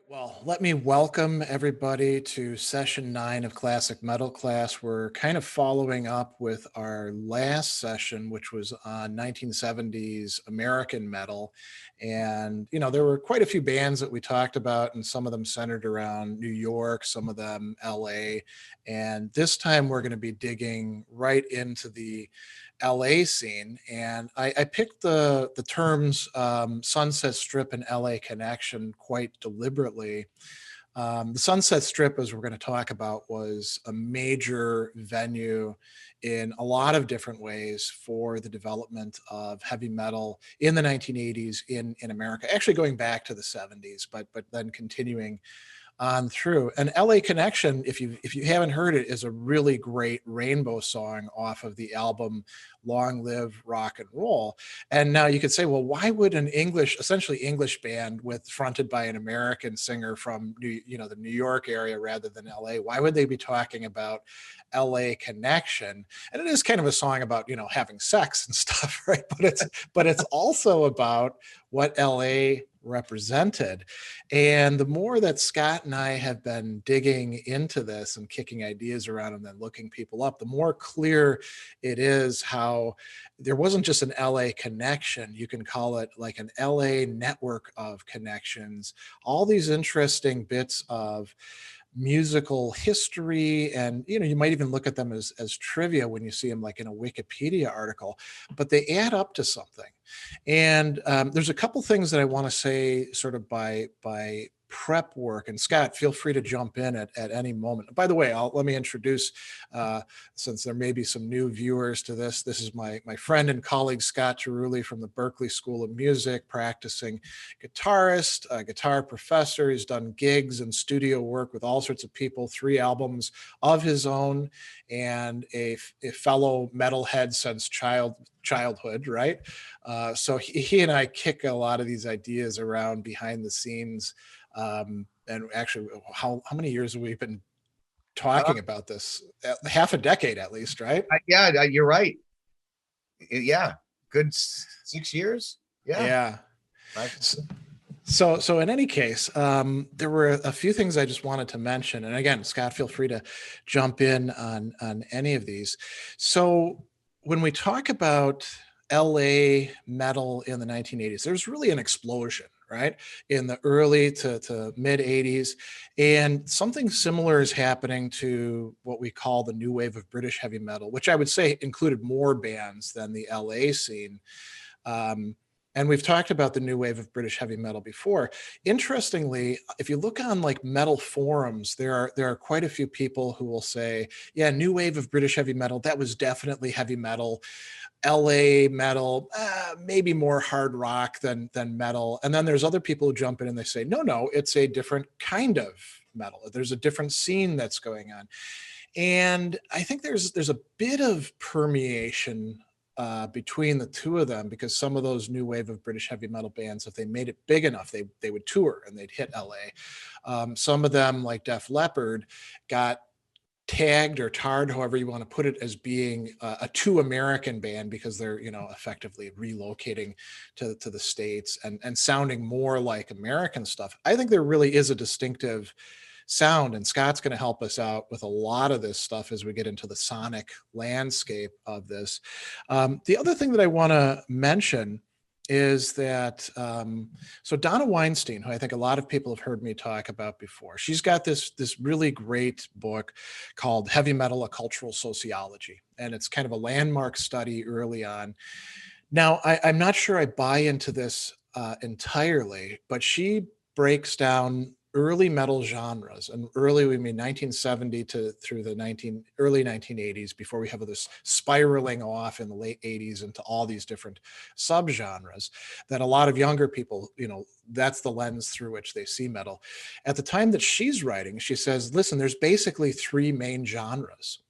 Well, let me welcome everybody to session 9 of Classic Metal Class. We're kind of following up with our last session, which was on 1970s American metal. And, there were quite a few bands that we talked about, and some of them centered around New York, some of them LA. And this time we're going to be digging right into the LA scene. And I picked the terms Sunset Strip and LA Connection quite deliberately. The Sunset Strip, as we're going to talk about, was a major venue in a lot of different ways for the development of heavy metal in the 1980s in America, actually going back to the 70s, but then continuing on through. And LA Connection, if you haven't heard it, is a really great rainbow song off of the album Long Live Rock and Roll. And now you could say, well, why would an essentially English band with fronted by an American singer from the New York area rather than LA, why would they be talking about LA Connection? And it is kind of a song about, having sex and stuff, right? But it's also about what LA represented. And the more that Scott and I have been digging into this and kicking ideas around and then looking people up, the more clear it is how there wasn't just an LA connection. You can call it like an LA network of connections, all these interesting bits of musical history, and you might even look at them as trivia when you see them like in a Wikipedia article, but they add up to something. And there's a couple things that I want to say sort of by prep work, and Scott, feel free to jump in at any moment. By the way, let me introduce, since there may be some new viewers to this is my friend and colleague Scott Tarulli from the Berklee School of Music, practicing guitarist, a guitar professor. He's done gigs and studio work with all sorts of people, 3 albums of his own, and a fellow metalhead since childhood, right? So he and I kick a lot of these ideas around behind the scenes. And actually, how many years have we been Uh, talking about this? Half a decade at least, right? yeah, you're right. Yeah, good 6 years. Yeah, Yeah. five. So in any case, there were a few things I just wanted to mention. And again, Scott, feel free to jump in on any of these. So when we talk about LA metal in the 1980s, there's really an explosion, right? In the early to mid 80s. And something similar is happening to what we call the new wave of British heavy metal, which I would say included more bands than the LA scene. Um, and we've talked about the new wave of British heavy metal before. Interestingly, if you look on like metal forums, there are quite a few people who will say, "Yeah, new wave of British heavy metal, that was definitely heavy metal. LA metal, maybe more hard rock than metal." And then there's other people who jump in and they say, "No, it's a different kind of metal. There's a different scene that's going on." And I think there's a bit of permeation between the two of them, because some of those new wave of British heavy metal bands, if they made it big enough, they would tour and they'd hit LA. Some of them, like Def Leppard, got tagged or tarred, however you want to put it, as being a too American band because they're effectively relocating to the States and sounding more like American stuff. I think there really is a distinctive sound, and Scott's going to help us out with a lot of this stuff as we get into the sonic landscape of this. The other thing that I want to mention is that so Donna Weinstein, who I think a lot of people have heard me talk about before, she's got this really great book called Heavy Metal: A Cultural Sociology, and it's kind of a landmark study early on. Now, I'm not sure I buy into this entirely, but she breaks down early metal genres, and early we mean 1970 to through the early 1980s, before we have this spiraling off in the late 80s into all these different subgenres that a lot of younger people, that's the lens through which they see metal. At the time that she's writing, she says, listen, there's basically 3 main genres.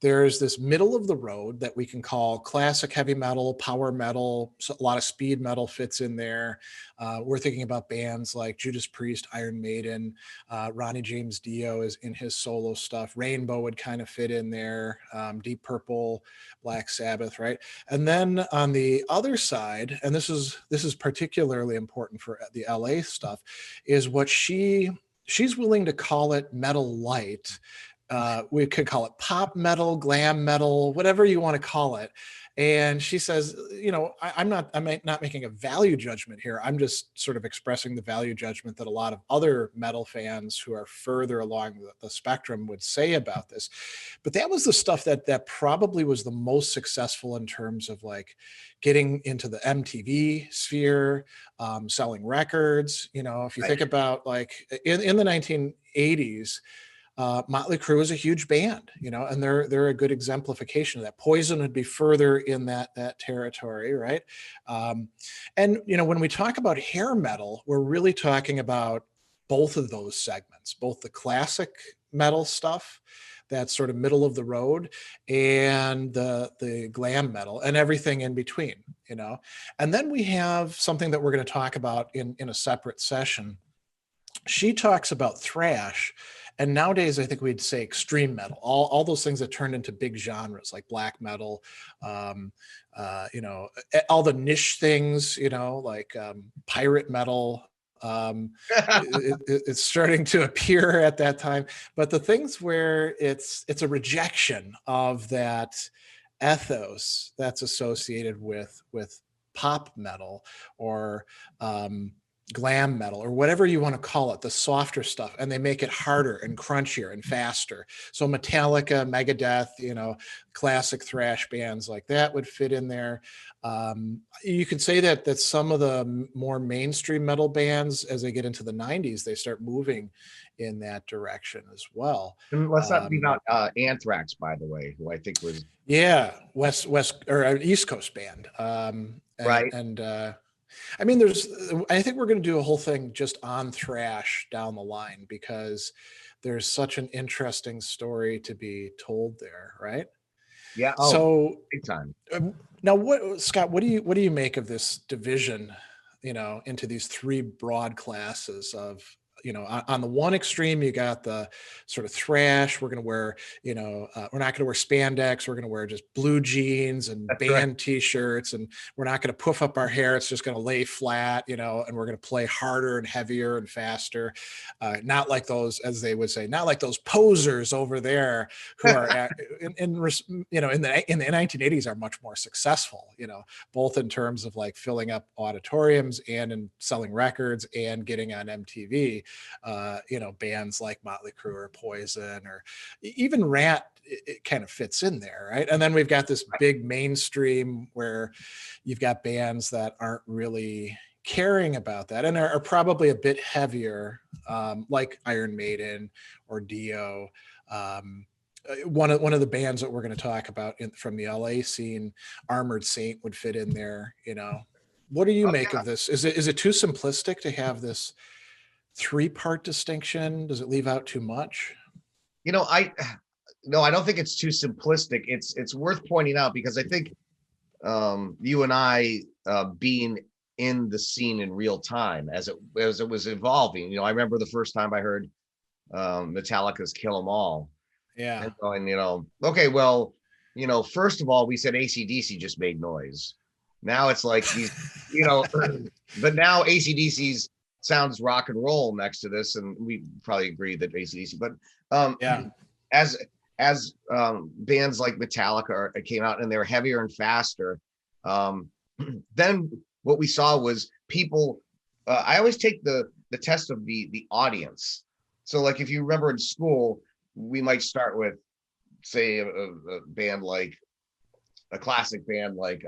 there's this middle of the road that we can call classic heavy metal, power metal. So a lot of speed metal fits in there. We're thinking about bands like Judas Priest, Iron Maiden, Ronnie James Dio is in his solo stuff. Rainbow would kind of fit in there. Deep Purple, Black Sabbath, right? And then on the other side, and this is particularly important for the LA stuff, is what she's willing to call it metal light. We could call it pop metal, glam metal, whatever you want to call it. And she says, I'm not making a value judgment here. I'm just sort of expressing the value judgment that a lot of other metal fans who are further along the spectrum would say about this. But that was the stuff that probably was the most successful in terms of like getting into the MTV sphere, selling records. If you think about like in the 1980s, Motley Crue is a huge band, and they're a good exemplification of that. Poison would be further in that territory, right? And when we talk about hair metal, we're really talking about both of those segments, both the classic metal stuff, that's sort of middle of the road, and the glam metal and everything in between, And then we have something that we're going to talk about in a separate session. She talks about thrash. And nowadays, I think we'd say extreme metal, all those things that turned into big genres like black metal, all the niche things, like pirate metal. It's starting to appear at that time. But the things where it's a rejection of that ethos that's associated with pop metal or glam metal or whatever you want to call it, the softer stuff, and they make it harder and crunchier and faster. So Metallica, Megadeth, classic thrash bands like that would fit in there. You could say that some of the more mainstream metal bands, as they get into the 90s, they start moving in that direction as well. And let's not leave out Anthrax, by the way, who I think was west or an East Coast band, right. And I think we're going to do a whole thing just on thrash down the line because there's such an interesting story to be told there, right? Yeah. Oh, so big time. Now, Scott, what do you make of this division, into these three broad classes of, on the one extreme, you got the sort of thrash. We're going to wear, we're not going to wear spandex. We're going to wear just blue jeans and band T-shirts, and we're not going to poof up our hair. It's just going to lay flat, and we're going to play harder and heavier and faster. Not like those, as they would say, not like those posers over there who are in the 1980s are much more successful, both in terms of like filling up auditoriums and in selling records and getting on MTV. Bands like Motley Crue or Poison or even Ratt, it kind of fits in there, right? And then we've got this big mainstream where you've got bands that aren't really caring about that and are probably a bit heavier, like Iron Maiden or Dio. One of the bands that we're going to talk about from the LA scene, Armored Saint, would fit in there. What do you make of this? Is it too simplistic to have this three-part distinction? Does it leave out too much? I don't think it's too simplistic. It's worth pointing out because I think you and I being in the scene in real time as it was evolving. I remember the first time I heard Metallica's "Kill 'Em All." Yeah. And going, okay, well, first of all, we said AC/DC just made noise. Now it's like these, but now AC/DC's sounds rock and roll next to this, and we probably agree that AC/DC. But as bands like Metallica came out and they were heavier and faster, then what we saw was people. I always take the test of the audience. So, like, if you remember in school, we might start with, say, a band like a classic band like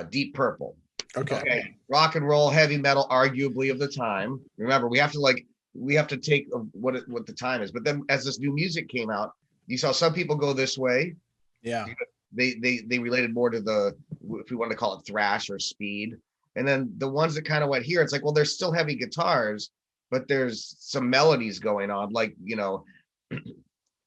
Deep Purple. Okay. Rock and roll, heavy metal, arguably of the time. Remember, we have to take what the time is. But then, as this new music came out, you saw some people go this way. Yeah. They related more to the, if we want to call it thrash or speed. And then the ones that kind of went here, it's like, well, there's still heavy guitars, but there's some melodies going on, like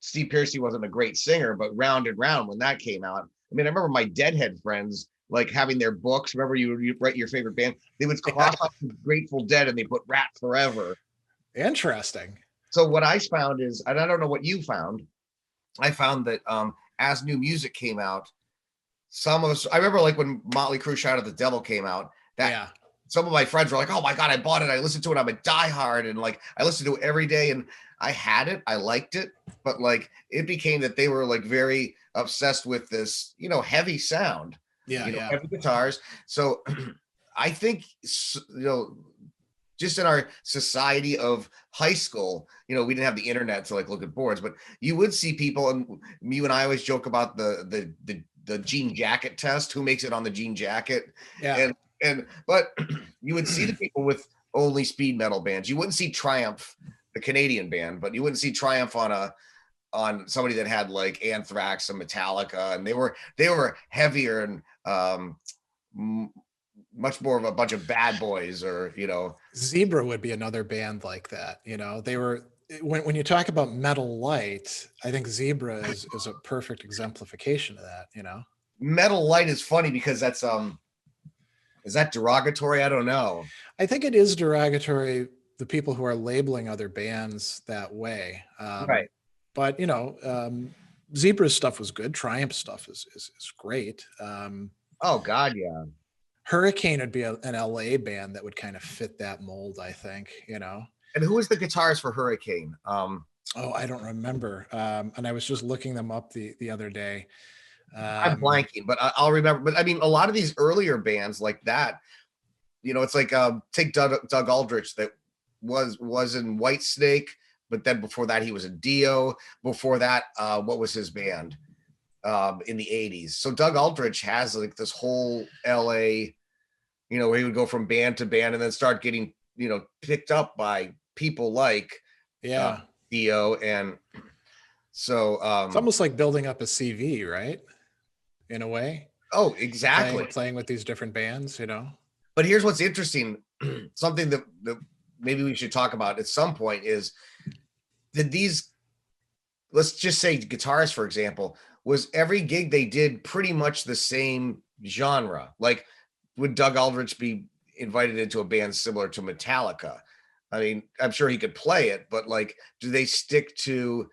Steve Piercy wasn't a great singer, but Round and Round, when that came out, I mean, I remember my Deadhead friends like having their books. Remember, you write your favorite band, they would cross off Grateful Dead and they put Rat Forever. Interesting. So what I found is, and I don't know what you found, I found that as new music came out, some of us, I remember like when Motley Crue Shout at the Devil came out, that some of my friends were like, oh my God, I bought it. I listened to it. I'm a diehard. And like, I listened to it every day and I had it. I liked it. But like, it became that they were like very obsessed with this, you know, heavy sound, heavy guitars. So I think, you know, just in our society of high school, you know, we didn't have the internet to like look at boards, but you would see people, and you and I always joke about the jean jacket test, who makes it on the jean jacket. But you would see the people with only speed metal bands. You wouldn't see Triumph, the Canadian band, but you wouldn't see Triumph on somebody that had like Anthrax and Metallica, and they were heavier and much more of a bunch of bad boys, or, you know. Zebra would be another band like that. You know, they were, when you talk about Metal Light, I think Zebra is a perfect exemplification of that, you know. Metal Light is funny because that's is that derogatory? I don't know. I think it is derogatory, the people who are labeling other bands that way. Right. But, you know, Zebra's stuff was good. Triumph stuff is great. Oh God, yeah. Hurricane would be an LA band that would kind of fit that mold, I think, you know. And who was the guitarist for Hurricane? Oh, I don't remember. And I was just looking them up the other day. I'm blanking, but I'll remember. But I mean, a lot of these earlier bands like that, you know, it's like take Doug Aldrich, that was in Whitesnake, but then before that he was in Dio. Before that, what was his band in the 80s? So Doug Aldrich has like this whole LA, you know, where he would go from band to band and then start getting, you know, picked up by people like Dio. And so it's almost like building up a CV, right? In a way. Oh, exactly. Playing with these different bands, you know. But here's what's interesting. Something that maybe we should talk about at some point is that these, let's just say Guitarists, for example, was every gig they did pretty much the same genre. Like, would Doug Aldrich be invited into a band similar to Metallica? I mean, I'm sure he could play it, but like, do they stick to,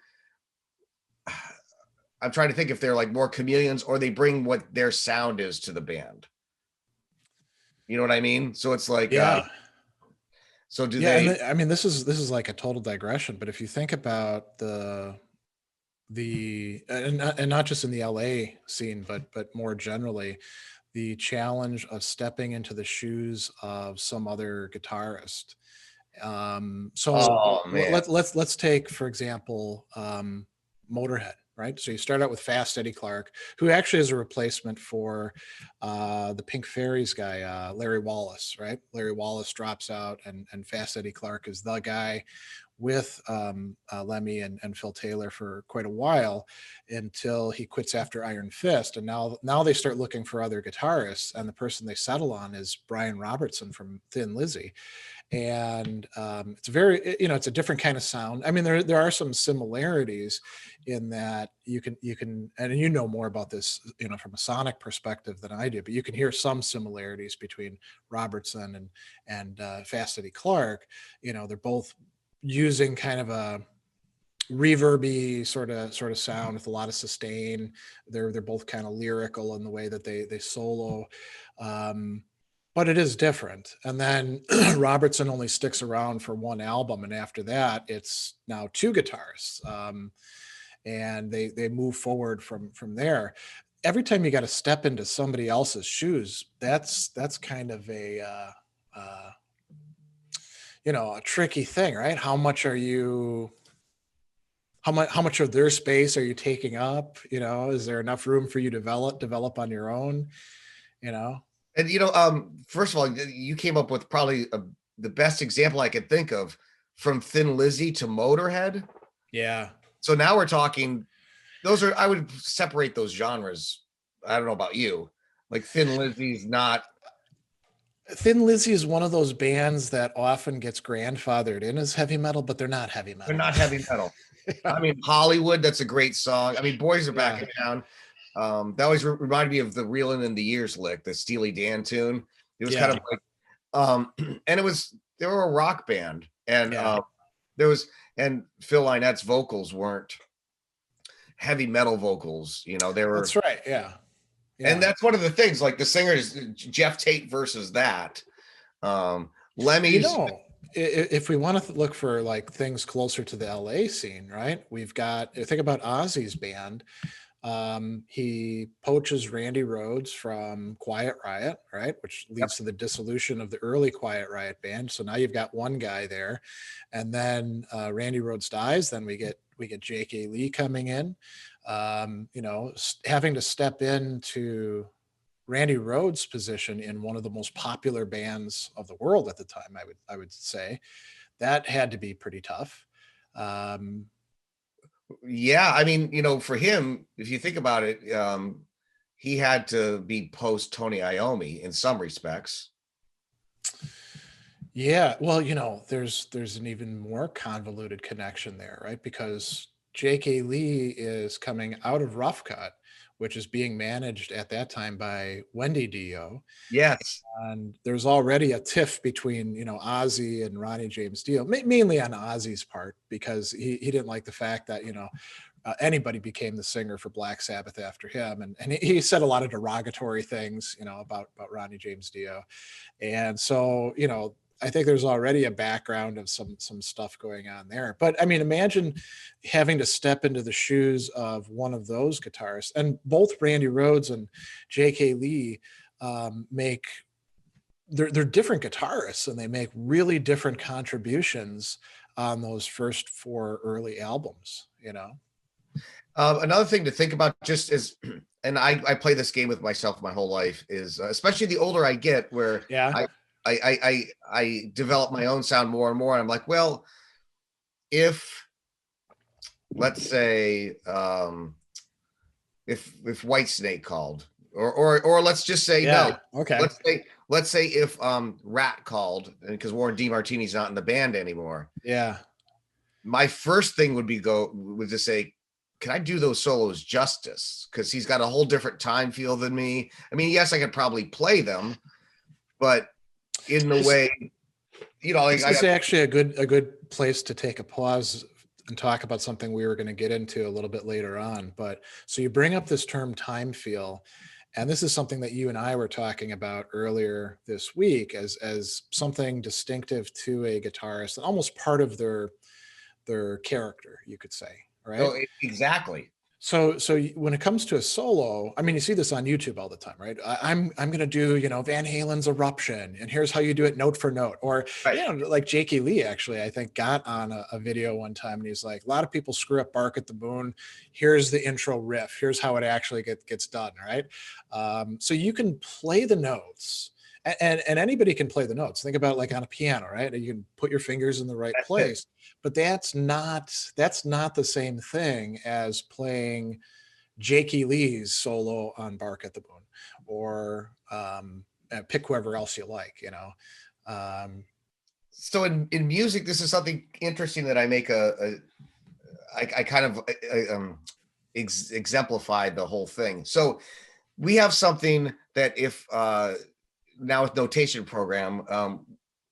I'm trying to think if they're like more chameleons, or they bring what their sound is to the band. You know what I mean? So it's like, so do they? I mean, this is like a total digression, but if you think about and not just in the LA scene, but more generally, the challenge of stepping into the shoes of some other guitarist. Let's take, for example, Motorhead, right? So you start out with Fast Eddie Clarke, who actually is a replacement for the Pink Fairies guy, Larry Wallace, right? Larry Wallace drops out, and Fast Eddie Clarke is the guy with Lemmy and Phil Taylor for quite a while, until he quits after Iron Fist. And now they start looking for other guitarists, and the person they settle on is Brian Robertson from Thin Lizzy. And it's very, you know, it's a different kind of sound. I mean, there are some similarities in that you can, and you know more about this, you know, from a sonic perspective than I do, but you can hear some similarities between Robertson and Fast Eddie Clarke. You know, they're both using kind of a reverby sort of sound with a lot of sustain. They're both kind of lyrical in the way that they solo. But it is different. And then Robertson only sticks around for one album, and after that, it's now two guitarists, and they move forward from there. Every time you got to step into somebody else's shoes, that's kind of a you know, a tricky thing, right? How much of their space are you taking up? You know, is there enough room for you to develop on your own? You know. And, you know, first of all, you came up with probably the best example I could think of, from Thin Lizzy to Motorhead. Yeah. So now we're talking, I would separate those genres. I don't know about you. Like, Thin Lizzy's not Thin Lizzy is one of those bands that often gets grandfathered in as heavy metal, but they're not heavy They're metal. not heavy metal. Yeah. I mean, Hollywood, that's a great song. I mean, Boys Are Back Yeah. in Town. That always reminded me of the Reelin' in the Years lick, the Steely Dan tune. It was kind Yeah. of like, and they were a rock band, and Yeah. there was, and Phil Lynette's vocals weren't heavy metal vocals, they were, That's right. Yeah. and Yeah. that's one of the things, like the singers, Jeff Tate versus that. You Lemmy's, know, if we want to look for like things closer to the LA scene, right? We've got, think about Ozzy's band. He poaches Randy Rhodes from Quiet Riot, right? Which leads to the dissolution of the early Quiet Riot band. So now you've got one guy there. And then Randy Rhodes dies. Then we get J.K. Lee coming in, having to step into Randy Rhodes' position in one of the most popular bands of the world at the time. I would say that had to be pretty tough. Um, yeah, I mean, for him, if you think about it, he had to be post Tony Iommi in some respects. Yeah, well, there's an even more convoluted connection there, right? Because J.K. Lee is coming out of Rough Cut, which is being managed at that time by Wendy Dio, Yes. and there's already a tiff between Ozzy and Ronnie James Dio, mainly on Ozzy's part because he didn't like the fact that anybody became the singer for Black Sabbath after him, and he said a lot of derogatory things about Ronnie James Dio, and so I think there's already a background of some stuff going on there. But I mean, imagine having to step into the shoes of one of those guitarists, and both Randy Rhodes and J.K. Lee make they're different guitarists, and they make really different contributions on those first four early albums. Another thing to think about just is, and I play this game with myself my whole life, is especially the older I get, where Yeah. I develop my own sound more and more. And I'm like, well, if let's say if Whitesnake called, or let's just say Yeah. no. Okay. Let's say if Ratt called, because Warren DeMartini's not in the band anymore. Yeah. My first thing would to say, can I do those solos justice? Because he's got a whole different time feel than me. I mean, yes, I could probably play them, but in the way, this is actually a good place to take a pause and talk about something we were going to get into a little bit later on. But so you bring up this term time feel, and this is something that you and I were talking about earlier this week as something distinctive to a guitarist, and almost part of their character, you could say, right? Oh, exactly. So when it comes to a solo, I mean, you see this on YouTube all the time, right? I'm going to do, Van Halen's Eruption, and here's how you do it note for note. Or, Right. like J.K. Lee actually, I think, got on a video one time, and he's like, a lot of people screw up Bark at the Moon. Here's the intro riff. Here's how it actually gets done, right? So you can play the notes, and anybody can play the notes. Think about it like on a piano, right? You can put your fingers in the right place. But that's not the same thing as playing J.K. Lee's solo on Bark at the Moon, or pick whoever else you like. So in music, this is something interesting that I make I kind of exemplify the whole thing. So we have something that if now with notation program,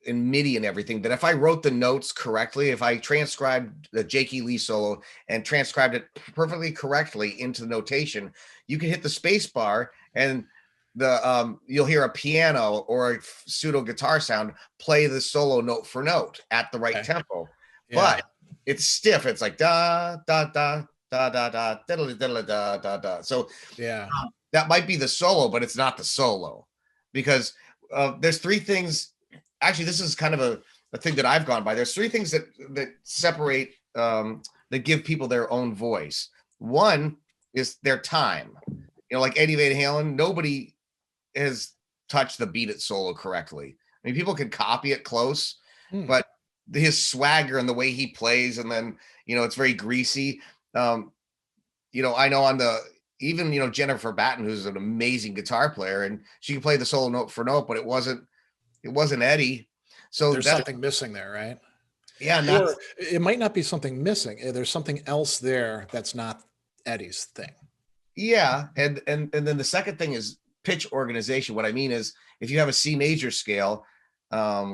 in MIDI and everything, that if I wrote the notes correctly, if I transcribed the J.K. Lee solo and transcribed it perfectly correctly into the notation, you can hit the space bar and you'll hear a piano or a pseudo guitar sound play the solo note for note at the right tempo. Yeah. But it's stiff. It's like da da da da da da da da da da da. So Yeah. that might be the solo, but it's not the solo, because there's three things. Actually, this is kind of a thing that I've gone by. There's three things that separate, that give people their own voice. One is their time. Like Eddie Van Halen, nobody has touched the Beat It solo correctly. I mean, people can copy it close, but his swagger and the way he plays, and then, it's very greasy. I know on even Jennifer Batten, who's an amazing guitar player, and she can play the solo note for note, but it wasn't It wasn't Eddie. So There's that's something missing there, right? yeah, and that's Or it might not be something missing. There's something else there that's not Eddie's thing. yeah, and then the second thing is pitch organization. What I mean is, if you have a C major scale,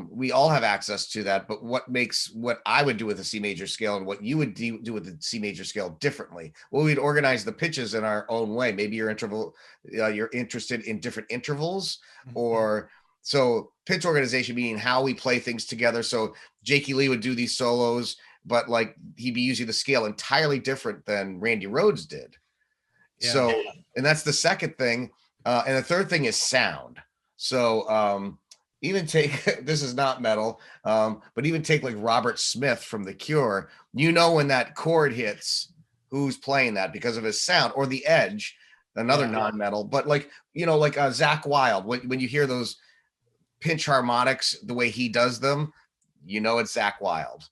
we all have access to that. But what makes what I would do with a C major scale and what you would do with the C major scale differently? Well, we'd organize the pitches in our own way. Maybe your interval, you're interested in different intervals, or so pitch organization meaning how we play things together. So Jakey Lee would do these solos, but like he'd be using the scale entirely different than Randy Rhodes did. Yeah. So, and that's the second thing. And the third thing is sound. So, even take this is not metal, but even take like Robert Smith from The Cure. You know when that chord hits, who's playing that because of his sound, or The Edge, another non-metal. But like like Zakk Wylde, when you hear those pinch harmonics, the way he does them, it's Zakk Wylde.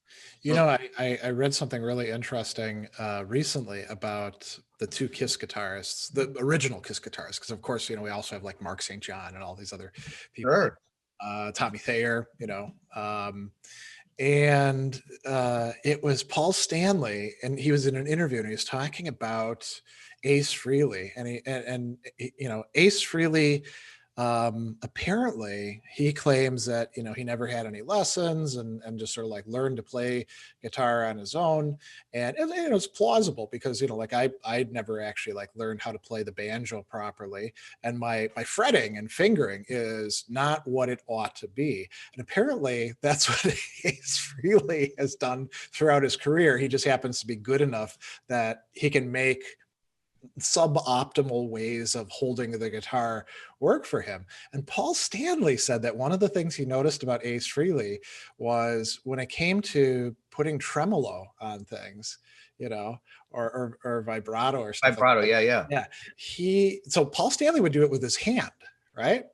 I read something really interesting recently about the two Kiss guitarists, the original Kiss guitarists, because of course, we also have like Mark St. John and all these other people, Sure. Tommy Thayer, and it was Paul Stanley, and he was in an interview and he was talking about Ace Frehley, and Ace Frehley. Apparently he claims that he never had any lessons and just sort of like learned to play guitar on his own, and it's plausible because like I'd never actually like learned how to play the banjo properly, and my fretting and fingering is not what it ought to be, and apparently that's what Ace Frehley has done throughout his career. He just happens to be good enough that he can make suboptimal ways of holding the guitar work for him. And Paul Stanley said that one of the things he noticed about Ace Frehley was when it came to putting tremolo on things, or vibrato or stuff. Vibrato, like that. yeah. So Paul Stanley would do it with his hand, right?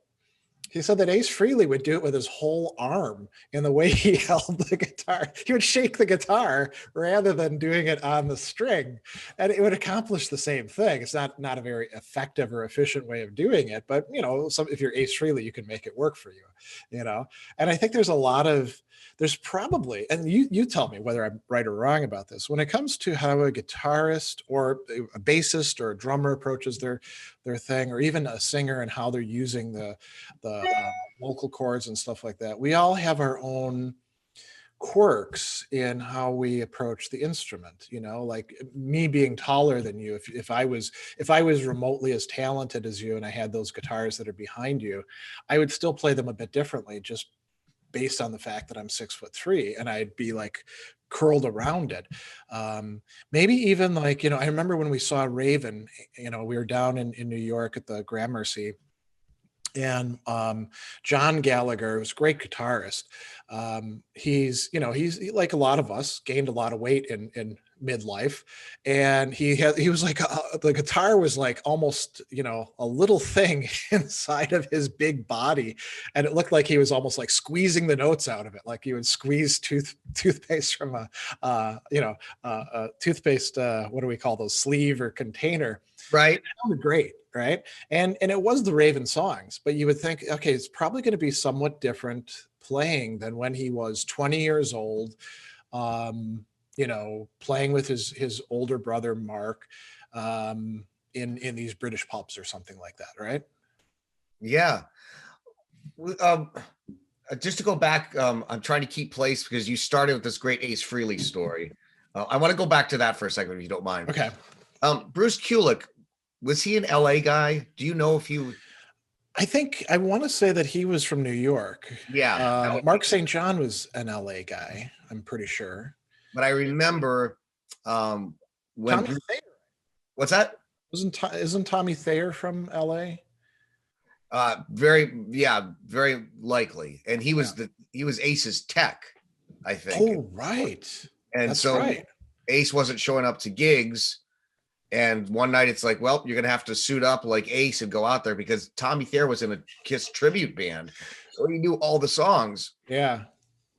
He said that Ace Frehley would do it with his whole arm in the way he held the guitar. He would shake the guitar rather than doing it on the string, and it would accomplish the same thing. It's not a very effective or efficient way of doing it, but if you're Ace Frehley, you can make it work for you, And I think there's probably, and you tell me whether I'm right or wrong about this, when it comes to how a guitarist or a bassist or a drummer approaches their thing, or even a singer and how they're using the vocal cords and stuff like that. We all have our own quirks in how we approach the instrument, like me being taller than you. If I was remotely as talented as you and I had those guitars that are behind you, I would still play them a bit differently just based on the fact that I'm 6'3" and I'd be like curled around it. Maybe even like, I remember when we saw Raven, we were down in New York at the Gramercy, and John Gallagher, who's a great guitarist. He's like a lot of us, gained a lot of weight in midlife, and he was like the guitar was like almost a little thing inside of his big body, and it looked like he was almost like squeezing the notes out of it, like you would squeeze toothpaste from a toothpaste, what do we call those, sleeve or container, right? It sounded great, right? And it was the Raven songs, but you would think, okay, it's probably going to be somewhat different playing than when he was 20 years old, playing with his older brother Mark, in these British pubs or something like that, right? Yeah. Just to go back, I'm trying to keep place because you started with this great Ace Frehley story. I want to go back to that for a second, if you don't mind. Okay. Bruce Kulick, was he an LA guy? Do you know if he? I think I want to say that he was from New York. Yeah. Mark St. John was an LA guy, I'm pretty sure. But I remember when Tommy Thayer. What's that? Isn't Tommy Thayer from LA? Very likely. And he was he was Ace's tech, I think. Oh, right. And that's so right. Ace wasn't showing up to gigs. And one night it's like, well, you're going to have to suit up like Ace and go out there, because Tommy Thayer was in a Kiss tribute band. So he knew all the songs. Yeah.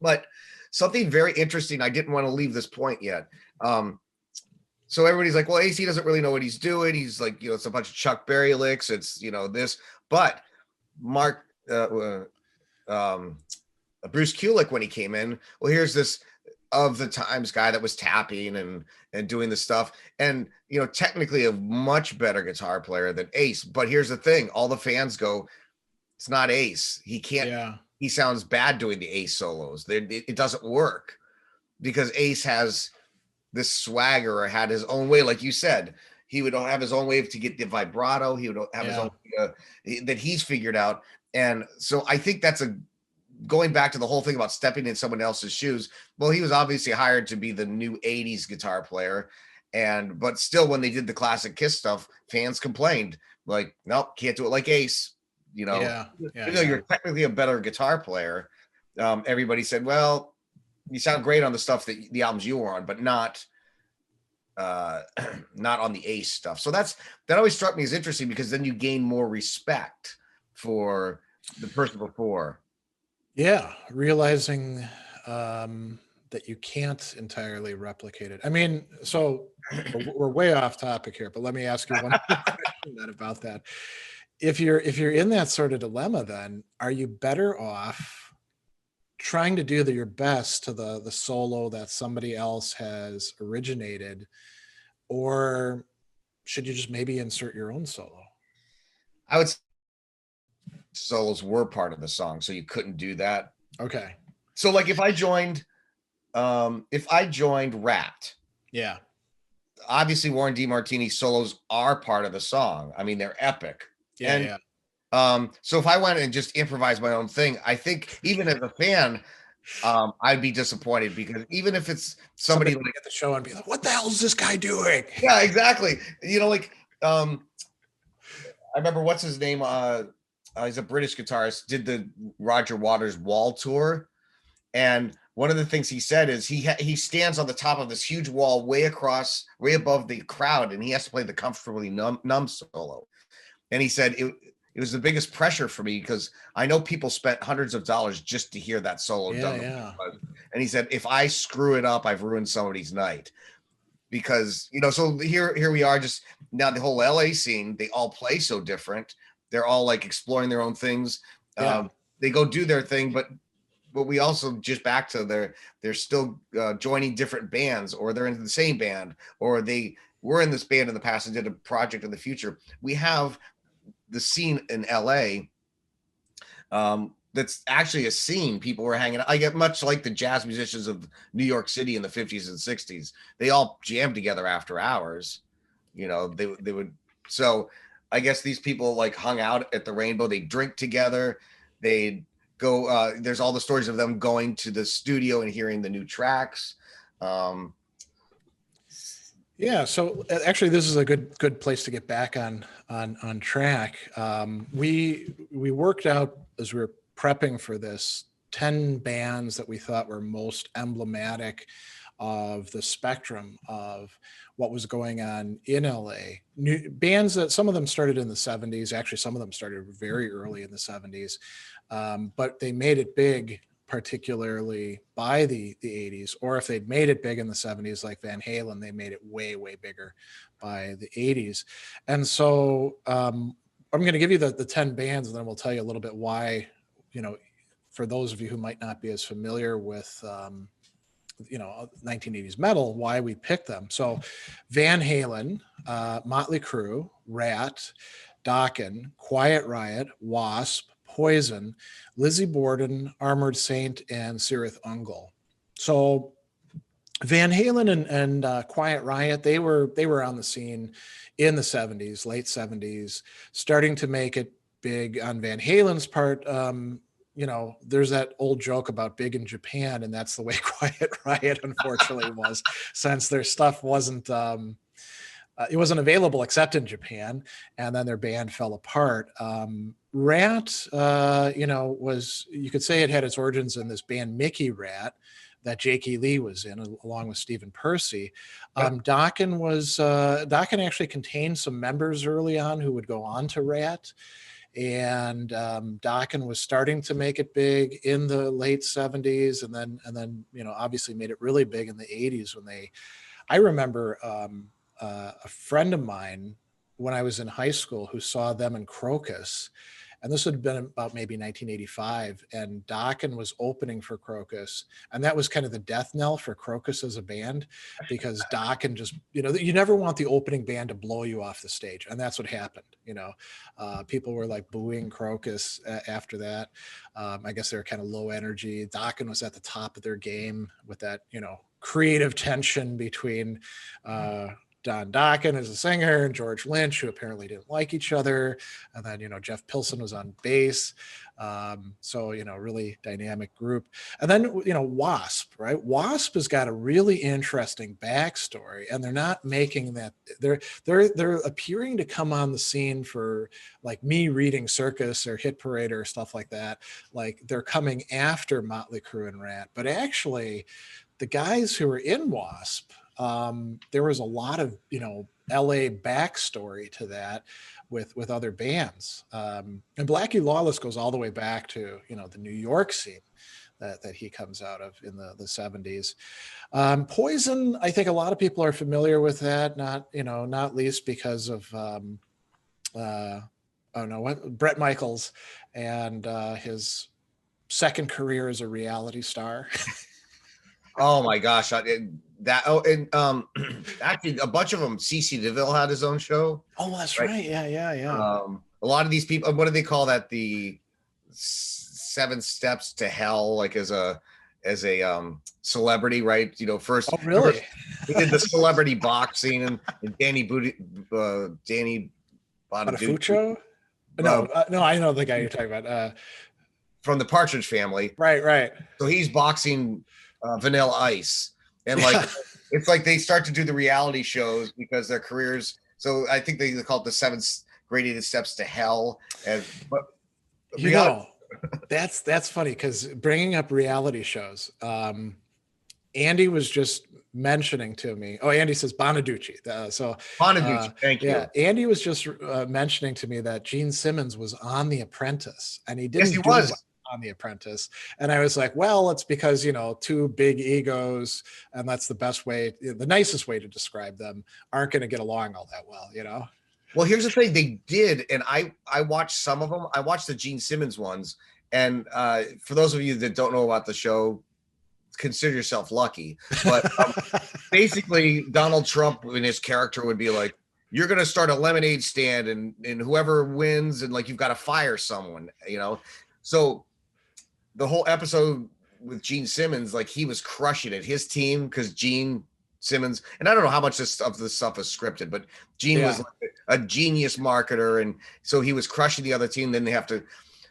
But something very interesting, I didn't want to leave this point yet. So everybody's like, well, AC doesn't really know what he's doing. He's like, it's a bunch of Chuck Berry licks. It's, this. But Mark, Bruce Kulick when he came in. Well, here's this of the times guy that was tapping and doing the stuff, and technically a much better guitar player than Ace. But here's the thing: all the fans go, "It's not Ace. He can't. Yeah. He sounds bad doing the Ace solos. It doesn't work because Ace has this swagger or had his own way, like you said." He would have his own way to get the vibrato. He would have his own that he's figured out. And so I think that's going back to the whole thing about stepping in someone else's shoes. Well, he was obviously hired to be the new 80s guitar player. But still, when they did the classic Kiss stuff, fans complained like, nope, can't do it like Ace. Even though you're technically a better guitar player, everybody said, well, you sound great on the stuff that the albums you were on, but not on the Ace stuff. So that always struck me as interesting, because then you gain more respect for the person before. Yeah, realizing that you can't entirely replicate it. I mean, so we're way off topic here, but let me ask you one question then about that. If you're in that sort of dilemma, then are you better off trying to do your best to the solo that somebody else has originated, or should you just maybe insert your own solo? I would say solos were part of the song, so you couldn't do that. Okay. So like if I joined Ratt, yeah, obviously Warren DeMartini solos are part of the song. I mean, they're epic. Yeah. So if I went and just improvised my own thing, I think even as a fan, I'd be disappointed, because even if it's somebody like at the show and be like, what the hell is this guy doing? Yeah, exactly. I remember what's his name? He's a British guitarist, did the Roger Waters Wall tour. And one of the things he said is he stands on the top of this huge wall way above the crowd, and he has to play the Comfortably Numb solo. And he said it was the biggest pressure for me, because I know people spent hundreds of dollars just to hear that solo done. Yeah. And he said, if I screw it up, I've ruined somebody's night. Because, so here we are, just now the whole LA scene, they all play so different. They're all like exploring their own things. Yeah. They go do their thing, but we also just back to they're still joining different bands, or they're in the same band, or they were in this band in the past and did a project in the future. We have the scene in LA that's actually a scene. People were hanging out. I get much like the jazz musicians of New York City in the 50s and 60s. They all jammed together after hours. They would. So I guess these people like hung out at the Rainbow. They drink together. They'd go. There's all the stories of them going to the studio and hearing the new tracks. Yeah, so actually, this is a good place to get back on track. We worked out, as we were prepping for this, 10 bands that we thought were most emblematic of the spectrum of what was going on in LA. New bands that some of them started in the 70s. Actually, some of them started very early in the 70s, but they made it big, particularly by the 80s, or if they'd made it big in the 70s, like Van Halen, they made it way bigger by the 80s. And so I'm going to give you the 10 bands, and then we'll tell you a little bit why, for those of you who might not be as familiar with 1980s metal, why we picked them. So Van Halen, Motley Crue, Ratt, Dokken, Quiet Riot, WASP, Poison, Lizzie Borden, Armored Saint, and Cirith Ungol. So Van Halen and Quiet Riot, they were on the scene in the 70s, late 70s, starting to make it big on Van Halen's part. There's that old joke about big in Japan, and that's the way Quiet Riot unfortunately was, since their stuff wasn't it wasn't available except in Japan, and then their band fell apart. Ratt, was, you could say it had its origins in this band Mickey Ratt that Jakey Lee was in, along with Stephen Percy. Dokken actually contained some members early on who would go on to Ratt. And Dokken was starting to make it big in the late 70s, and then obviously made it really big in the 80s I remember a friend of mine when I was in high school who saw them in Crocus and this would have been about maybe 1985, and Dokken was opening for Crocus, and that was kind of the death knell for Crocus as a band, because Dokken just, you never want the opening band to blow you off the stage, and that's what happened. People were like booing Crocus after that. I guess they were kind of low energy. Dokken was at the top of their game with that, creative tension between Don Dokken as a singer and George Lynch, who apparently didn't like each other. And then, Jeff Pilson was on bass. So, really dynamic group. And then, WASP, right? WASP has got a really interesting backstory, and they're not making that. They're appearing to come on the scene for like me reading Circus or Hit Parade or stuff like that. Like they're coming after Motley Crue and Ratt, but actually the guys who were in WASP, there was a lot of LA backstory to that with other bands, and Blackie Lawless goes all the way back to the New York scene that he comes out of in the 70s. Poison, I think a lot of people are familiar with that, not least because of Bret Michaels and his second career as a reality star. Oh my gosh. Actually a bunch of them, CC DeVille had his own show. Oh, that's right. Yeah. A lot of these people, what do they call that? The 7 steps to hell, like as a celebrity, right? First. Oh, really? He did the celebrity boxing and Danny Bonafuccio? No, I know the guy you're talking about. From the Partridge Family. Right. So he's boxing Vanilla Ice, and like it's like they start to do the reality shows because their careers. So I think they call it the 7 greatest steps to hell. That's funny, because bringing up reality shows, Andy was just mentioning to me. Oh, Andy says Bonaducci. Bonaducci, thank you. Yeah, Andy was just mentioning to me that Gene Simmons was on The Apprentice, and he didn't. Yes, he was on The Apprentice, and I was like, well, it's because 2 big egos, and that's the nicest way to describe them, aren't going to get along all that well. Well, here's the thing, they did, and I watched some of them. I watched the Gene Simmons ones, and for those of you that don't know about the show, consider yourself lucky. But basically, Donald Trump and his character would be like, you're going to start a lemonade stand, and whoever wins, and like you've got to fire someone, So the whole episode with Gene Simmons, like he was crushing it. His team, because Gene Simmons, and I don't know how much of this stuff is scripted, but Gene was like a genius marketer, and so he was crushing the other team. Then they have to.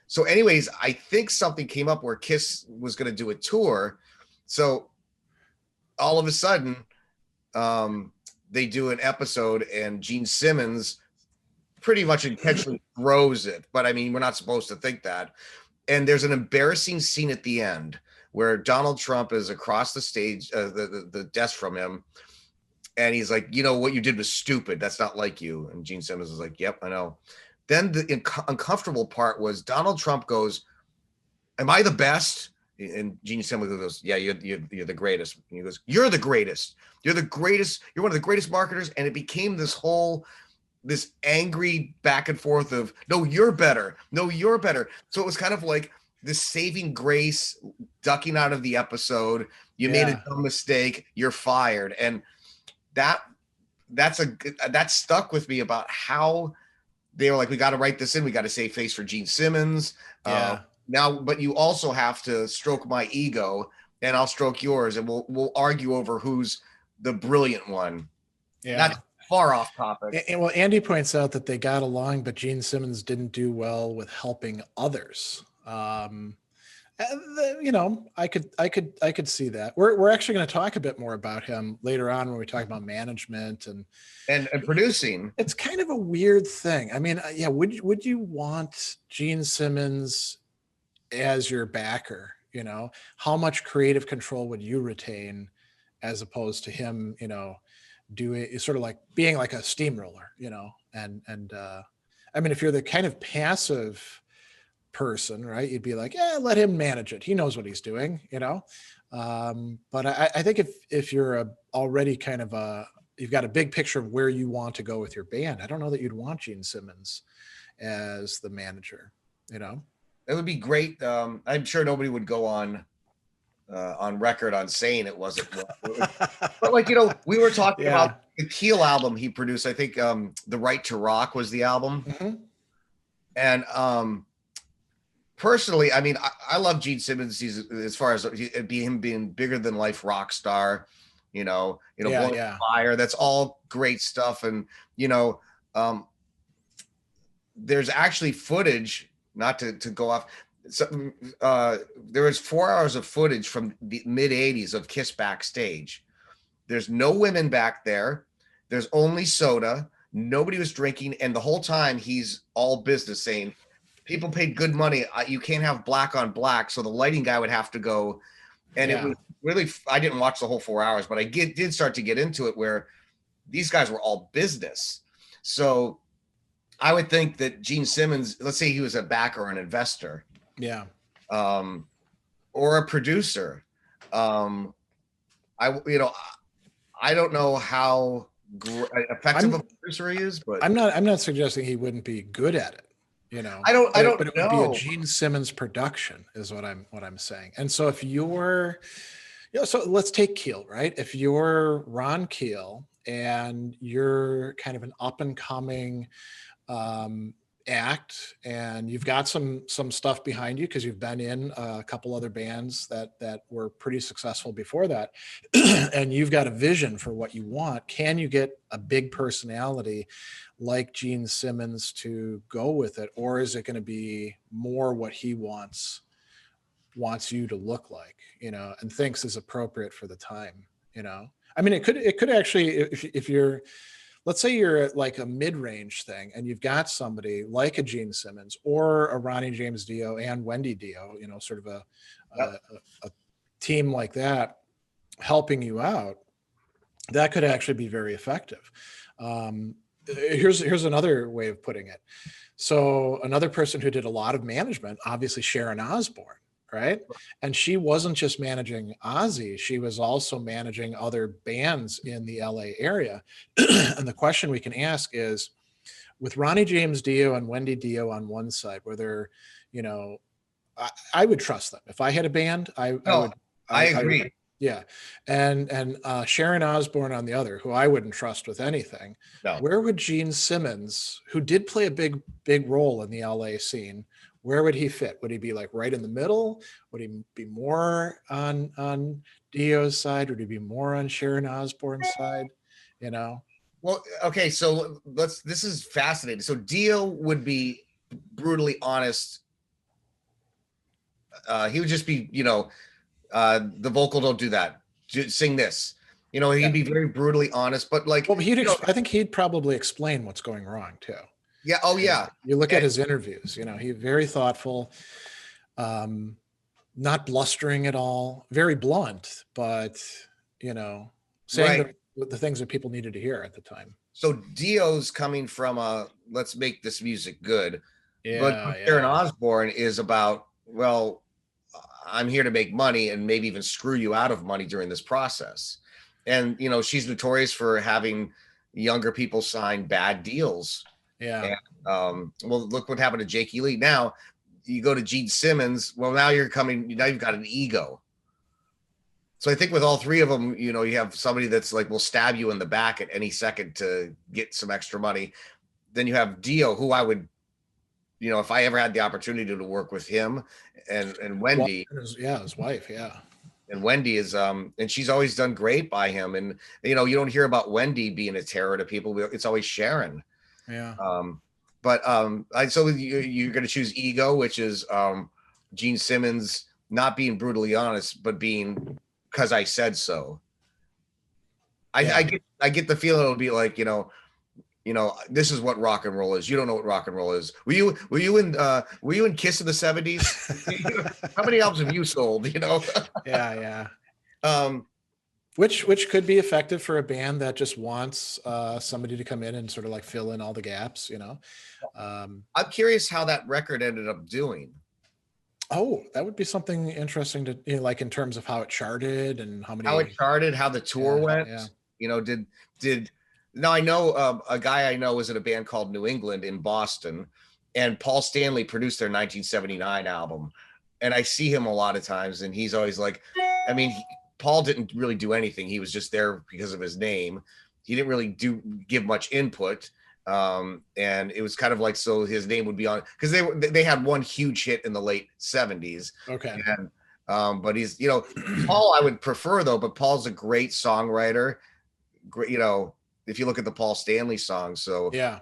So, anyways, I think something came up where Kiss was going to do a tour. So all of a sudden, they do an episode, and Gene Simmons pretty much intentionally throws it. But I mean, we're not supposed to think that. And there's an embarrassing scene at the end where Donald Trump is across the stage, the desk from him, and he's like, what you did was stupid. That's not like you. And Gene Simmons is like, yep, I know. Then the uncomfortable part was Donald Trump goes, am I the best? And Gene Simmons goes, yeah, you're the greatest. And he goes, you're the greatest. You're the greatest. You're one of the greatest marketers. And it became this angry back and forth of, no, you're better. No, you're better. So it was kind of like this saving grace, ducking out of the episode. You made a dumb mistake. You're fired. And that stuck with me about how they were like, we got to write this in. We got to save face for Gene Simmons. Now, but you also have to stroke my ego, and I'll stroke yours, and we'll argue over who's the brilliant one. Yeah. That's far off topic. And well, Andy points out that they got along, but Gene Simmons didn't do well with helping others. I could see that. We're actually going to talk a bit more about him later on when we talk about management and producing. It's kind of a weird thing. I mean, would you want Gene Simmons as your backer? How much creative control would you retain as opposed to him, doing sort of like being like a steamroller, and I mean, if you're the kind of passive person, right, you'd be like, yeah, let him manage it. He knows what he's doing, but I think if you're already kind of you've got a big picture of where you want to go with your band, I don't know that you'd want Gene Simmons as the manager. you know. It would be great. I'm sure nobody would go on record on saying it wasn't. But like, we were talking about Yeah. the Keel album he produced. I think The Right to Rock was the album. Mhm. And personally, I mean, I love Gene Simmons. He's as far as him being bigger than life rock star, Yeah, Born yeah. Fire. That's all great stuff. And there's actually footage. Not to go off. So, there was 4 hours of footage from the mid '80s of Kiss backstage. There's no women back there. There's only soda. Nobody was drinking, and the whole time he's all business, saying people paid good money. You can't have black on black, so the lighting guy would have to go. And it was really. I didn't watch the whole 4 hours, but I did start to get into it where these guys were all business. So I would think that Gene Simmons, let's say he was a backer or an investor, Yeah. or a producer. I don't know how effective a producer he is, but I'm not suggesting he wouldn't be good at it. I don't but it would be a Gene Simmons production, is what I'm saying. And so if you're, so let's take Keel, right? If you're Ron Keel and you're kind of an up and coming act, and you've got some stuff behind you because you've been in a couple other bands that were pretty successful before that, and you've got a vision for what you want, can you get a big personality like Gene Simmons to go with it, or is it going to be more what he wants you to look like, and thinks is appropriate for the time? I mean, it could actually, if you're, let's say you're at like a mid-range thing and you've got somebody like a Gene Simmons or a Ronnie James Dio and Wendy Dio, sort of a team like that helping you out, that could actually be very effective. Here's another way of putting it. So another person who did a lot of management, obviously Sharon Osbourne, right? And she wasn't just managing Ozzy, she was also managing other bands in the LA area. And the question we can ask is, with Ronnie James Dio and Wendy Dio on one side, where they're, I would trust them. If I had a band, I would. I agree. Yeah. And Sharon Osbourne on the other, who I wouldn't trust with anything. No. Where would Gene Simmons, who did play a big role in the LA scene, where would he fit? Would he be like right in the middle? Would he be more on Dio's side? Would he be more on Sharon Osbourne's side? Well, okay, so this is fascinating. So Dio would be brutally honest. He would just be, the vocal, don't do that. Sing this. He'd be very brutally honest, but like, well, I think he'd probably explain what's going wrong too. Yeah. Oh, yeah. You look at his interviews, he's very thoughtful, not blustering at all, very blunt, but, saying the things that people needed to hear at the time. So Dio's coming from let's make this music good. Yeah, but Sharon Osbourne is about, well, I'm here to make money and maybe even screw you out of money during this process. And, she's notorious for having younger people sign bad deals. Yeah. And, well, look what happened to Jake Lee. Now you go to Gene Simmons. Well, now you've got an ego. So I think with all three of them, you have somebody that's like, will stab you in the back at any second to get some extra money. Then you have Dio, who I would, if I ever had the opportunity to work with him, and Wendy. His wife. Yeah. And Wendy is, and she's always done great by him. And, you don't hear about Wendy being a terror to people. It's always Sharon. Yeah. So you're going to choose ego, which is Gene Simmons not being brutally honest, but being, because I said so. I get the feeling it'll be like, this is what rock and roll is. You don't know what rock and roll is. Were you in Kiss in the 70s? How many albums have you sold? Yeah. Which could be effective for a band that just wants somebody to come in and sort of like fill in all the gaps, I'm curious how that record ended up doing. Oh, that would be something interesting to, like in terms of how it charted and how the tour went. Yeah. Now I know a guy I know was in a band called New England in Boston, and Paul Stanley produced their 1979 album. And I see him a lot of times, and he's always like, I mean, Paul didn't really do anything. He was just there because of his name. He didn't really give much input. And it was kind of like, so his name would be on, because they had one huge hit in the late 70s. Okay. And but he's, you know, Paul I would prefer though, but Paul's a great songwriter. Great, you know, if you look at the Paul Stanley songs. So yeah,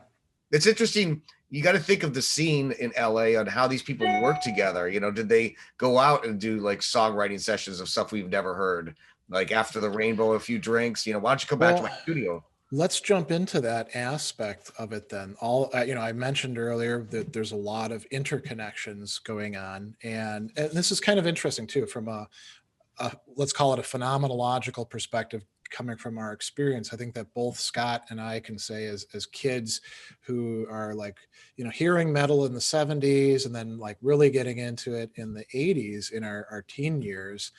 it's interesting. You got to think of the scene in LA on how these people work together. You know, did they go out and do like songwriting sessions of stuff we've never heard? Like After the Rainbow, a few drinks, you know, why don't you come back to my studio? Let's jump into that aspect of it then. I mentioned earlier that there's a lot of interconnections going on, and this is kind of interesting too, from a let's call it a phenomenological perspective, coming from our experience. I think that both Scott and I can say as kids who are like, you know, hearing metal in the 70s and then like really getting into it in the 80s in our teen years,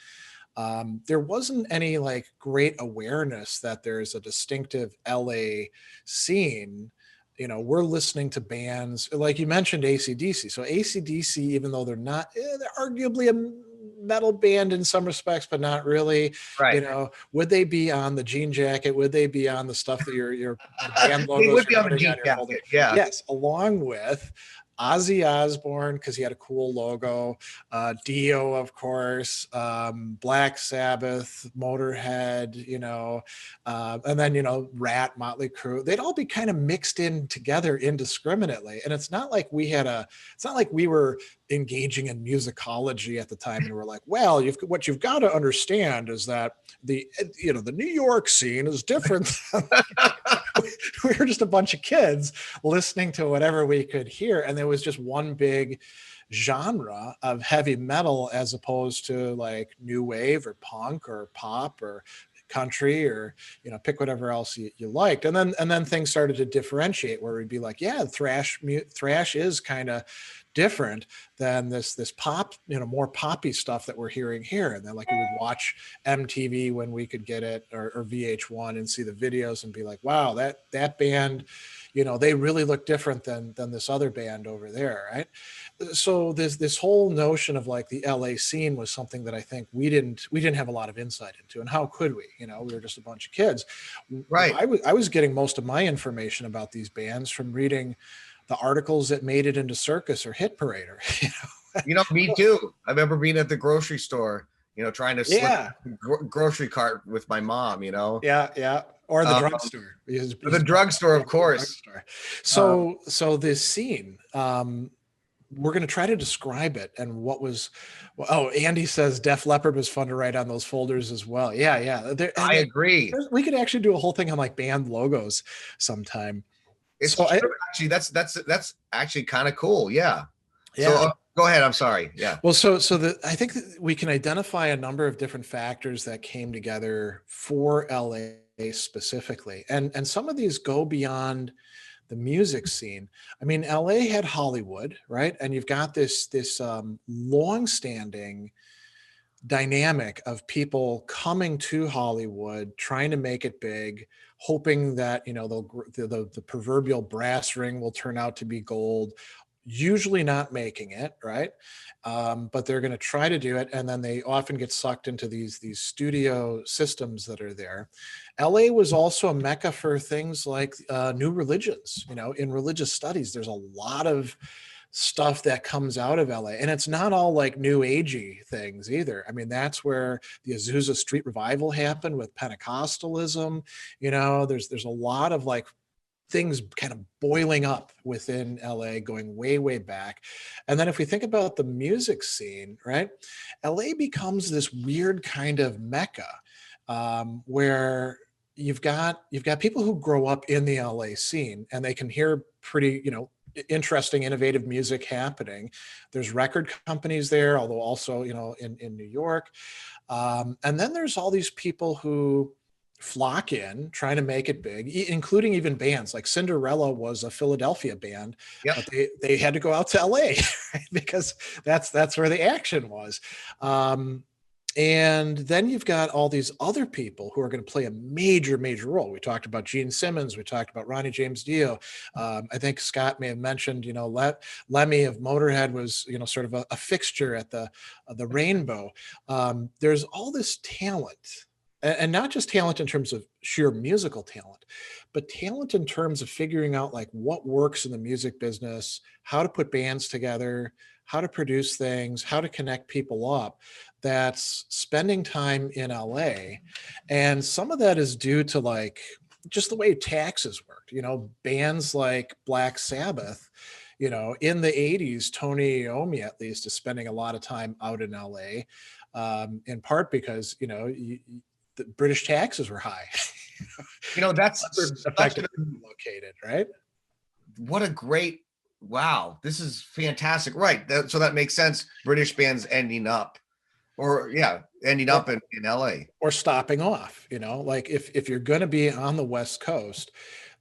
there wasn't any like great awareness that there's a distinctive LA scene. You know, we're listening to bands like you mentioned AC/DC. So AC/DC, even though they're not, they're arguably a metal band in some respects, but not really. Right. You know, would they be on the jean jacket? Would they be on the stuff that your band logos? They would be on the jean jacket. Yeah. Yes, along with Ozzy Osbourne, because he had a cool logo, Dio, of course, Black Sabbath, Motorhead, you know, and then, you know, Ratt, Motley Crue, they'd all be kind of mixed in together indiscriminately. And it's not like it's not like we were engaging in musicology at the time and we're like, well, what you've got to understand is that the New York scene is different. We were just a bunch of kids listening to whatever we could hear, and there was just one big genre of heavy metal as opposed to like new wave or punk or pop or country or, you know, pick whatever else you liked. And then things started to differentiate where we'd be like, yeah, thrash is kind of different than this pop, you know, more poppy stuff that we're hearing here. And then like we would watch MTV when we could get it, or VH1, and see the videos and be like, wow, that band, you know, they really look different than this other band over there, right? So this whole notion of like the LA scene was something that I think we didn't have a lot of insight into. And how could we? You know, we were just a bunch of kids. Right. I was getting most of my information about these bands from reading the articles that made it into Circus or Hit Parader. You know, me too. I remember being at the grocery store, you know, trying to slip grocery cart with my mom, you know. Yeah. Or the drugstore. The drugstore, of course. So this scene, we're going to try to describe it and what was. Andy says Def Leppard was fun to write on those folders as well. Yeah. I agree. We could actually do a whole thing on like band logos sometime. It's actually that's actually kind of cool. Yeah. So go ahead. I'm sorry. Yeah. Well, I think that we can identify a number of different factors that came together for LA specifically, and some of these go beyond the music scene. I mean, LA had Hollywood, right? And you've got this long-standing dynamic of people coming to Hollywood, trying to make it big, hoping that, you know, the proverbial brass ring will turn out to be gold, usually not making it, right? But they're going to try to do it, and then they often get sucked into these studio systems that are there. LA was also a mecca for things like new religions. You know, in religious studies, there's a lot of stuff that comes out of LA, and it's not all like new agey things either. I mean, that's where the Azusa Street revival happened with Pentecostalism. You know, there's a lot of like things kind of boiling up within LA going way, way back. And then if we think about the music scene, right, LA becomes this weird kind of mecca where you've got people who grow up in the LA scene and they can hear pretty, you know, interesting, innovative music happening. There's record companies there, although also, you know, in New York. And then there's all these people who flock in trying to make it big, including even bands like Cinderella was a Philadelphia band, but they had to go out to LA, right? Because that's where the action was. And then you've got all these other people who are going to play a major, major role. We talked about Gene Simmons. We talked about Ronnie James Dio. I think Scott may have mentioned, Lemmy of Motorhead was, sort of a fixture at the Rainbow. There's all this talent, and not just talent in terms of sheer musical talent, but talent in terms of figuring out like what works in the music business, how to put bands together, how to produce things, how to connect people up, that's spending time in LA. And some of that is due to like just the way taxes worked. Bands like Black Sabbath, in the 80s, Tony Iommi at least is spending a lot of time out in LA, in part because, the British taxes were high. That's effectively located, right? What a great, wow, this is fantastic. Right. So that makes sense. British bands ending up in LA. Or stopping off, like if you're going to be on the West Coast,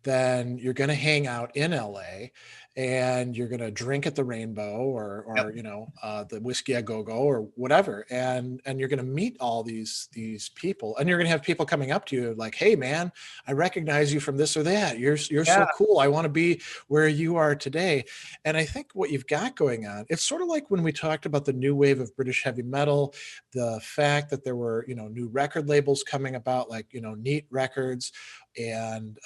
then you're going to hang out in LA and you're going to drink at the Rainbow or the Whiskey a Go Go or whatever. And you're going to meet all these people, and you're going to have people coming up to you like, hey man, I recognize you from this or that. You're so cool. I want to be where you are today. And I think what you've got going on, it's sort of like when we talked about the new wave of British heavy metal, the fact that there were, new record labels coming about, like, Neat Records and,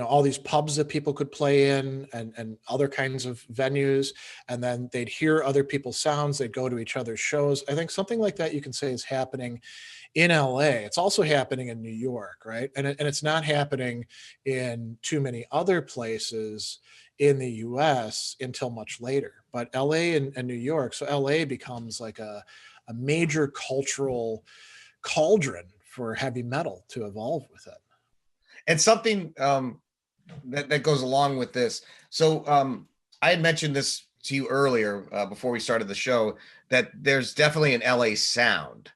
all these pubs that people could play in and other kinds of venues. And then they'd hear other people's sounds. They'd go to each other's shows. I think something like that you can say is happening in LA. It's also happening in New York, right? And it's not happening in too many other places in the US until much later. But LA and New York, so LA becomes like a major cultural cauldron for heavy metal to evolve with it. And something that goes along with this. So I had mentioned this to you earlier before we started the show, that there's definitely an LA sound.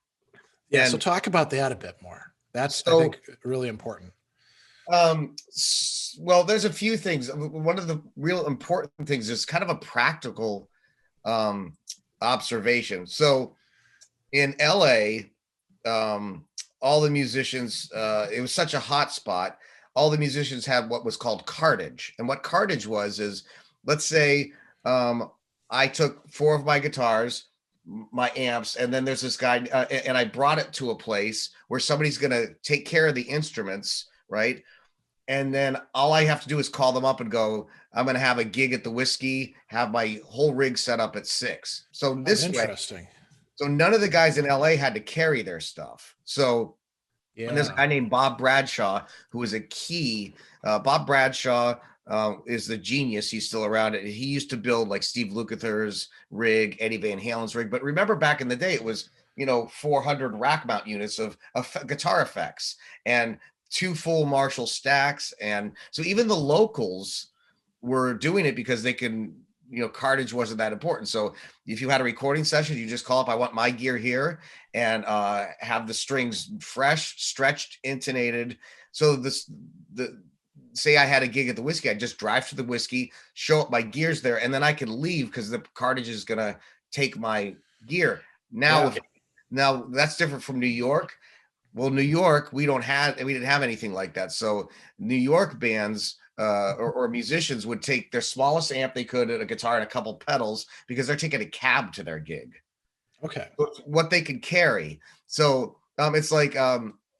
Yeah, so talk about that a bit more. That's, I think, really important. Well, there's a few things. One of the real important things is kind of a practical observation. So in LA, all the musicians, it was such a hot spot. All the musicians had what was called cartage. And what cartage was is, let's say I took 4 of my guitars, my amps, and then there's this guy, and I brought it to a place where somebody's going to take care of the instruments, right? And then all I have to do is call them up and go, I'm going to have a gig at the Whiskey, have my whole rig set up at 6. So this way, so none of the guys in LA had to carry their stuff. So and there's a guy named Bob Bradshaw who was a key. Bob Bradshaw is the genius. He's still around. He used to build like Steve Lukather's rig, Eddie Van Halen's rig. But remember back in the day, it was 400 rack mount units of guitar effects and 2 full Marshall stacks. And so even the locals were doing it because they can. Cartage wasn't that important. So if you had a recording session, you just call up, I want my gear here, and have the strings fresh, stretched, intonated. So say I had a gig at the Whiskey, I'd just drive to the Whiskey, show up my gears there, and then I could leave because the cartage is going to take my gear. Now that's different from New York. Well, New York, we didn't have anything like that. So New York bands, or musicians would take their smallest amp they could, and a guitar and a couple pedals, because they're taking a cab to their gig. Okay. What they could carry. So it's like,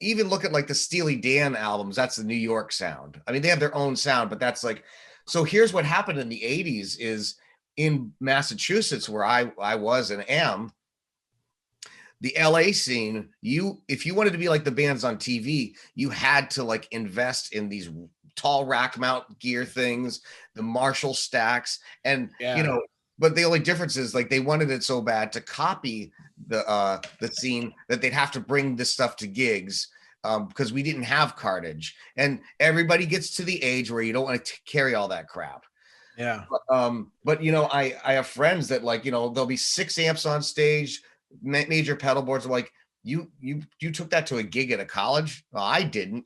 even look at like the Steely Dan albums. That's the New York sound. I mean, they have their own sound, but that's like, so here's what happened in the 80s is in Massachusetts, where I was and am, the LA scene, if you wanted to be like the bands on TV, you had to like invest in these tall rack mount gear things, the Marshall stacks, and but the only difference is like they wanted it so bad to copy the scene that they'd have to bring this stuff to gigs, because we didn't have cartage, and everybody gets to the age where you don't want to carry all that crap. Yeah. But I have friends that like, there'll be 6 amps on stage, major pedal boards. I'm like, you took that to a gig at a college? Well, I didn't.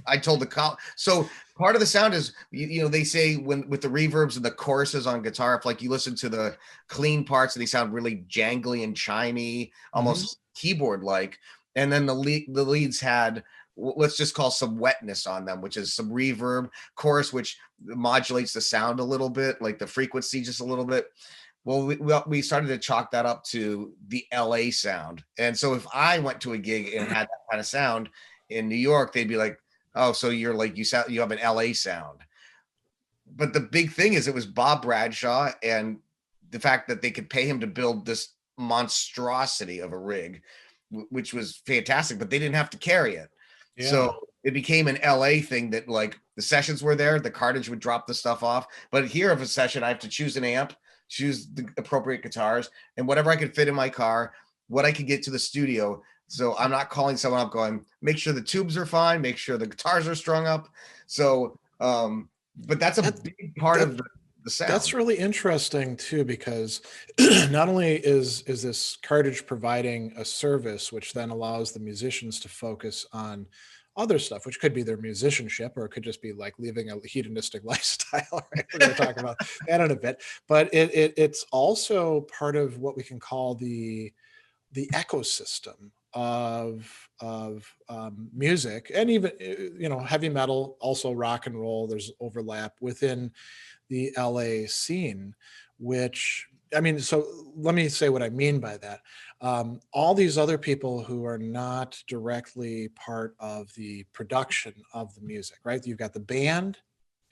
I told the cop. So part of the sound is, they say when with the reverbs and the choruses on guitar, if like you listen to the clean parts, they sound really jangly and chimey, almost keyboard like. And then the leads had, let's just call some wetness on them, which is some reverb chorus, which modulates the sound a little bit, like the frequency just a little bit. Well, we started to chalk that up to the LA sound. And so if I went to a gig and had that kind of sound in New York, they'd be like, oh, so you're like, you have an LA sound. But the big thing is it was Bob Bradshaw, and the fact that they could pay him to build this monstrosity of a rig, which was fantastic, but they didn't have to carry it. Yeah. So it became an LA thing that like the sessions were there, the cartage would drop the stuff off. But here of a session, I have to choose an amp, choose the appropriate guitars, and whatever I could fit in my car, what I could get to the studio. So I'm not calling someone up going, make sure the tubes are fine, make sure the guitars are strung up. So, but that's a big part of the sound. That's really interesting too, because not only is this cartage providing a service, which then allows the musicians to focus on other stuff, which could be their musicianship, or it could just be like living a hedonistic lifestyle, right? We're going to talk about that in a bit, but it's also part of what we can call the ecosystem of music, and even heavy metal, also rock and roll. There's overlap within the LA scene, which so let me say what I mean by that. All these other people who are not directly part of the production of the music, right? You've got the band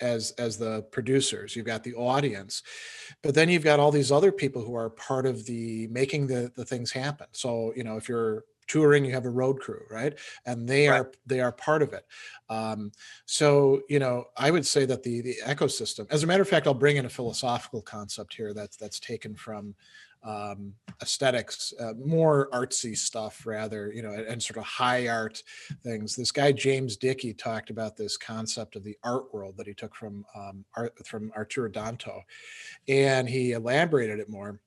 as the producers, you've got the audience, but then you've got all these other people who are part of the making the things happen. So if you're touring, you have a road crew, right? And they are part of it. So I would say that the ecosystem, as a matter of fact, I'll bring in a philosophical concept here that's taken from aesthetics, more artsy stuff rather, and sort of high art things. This guy James Dickey talked about this concept of the art world that he took from Arturo Danto, and he elaborated it more.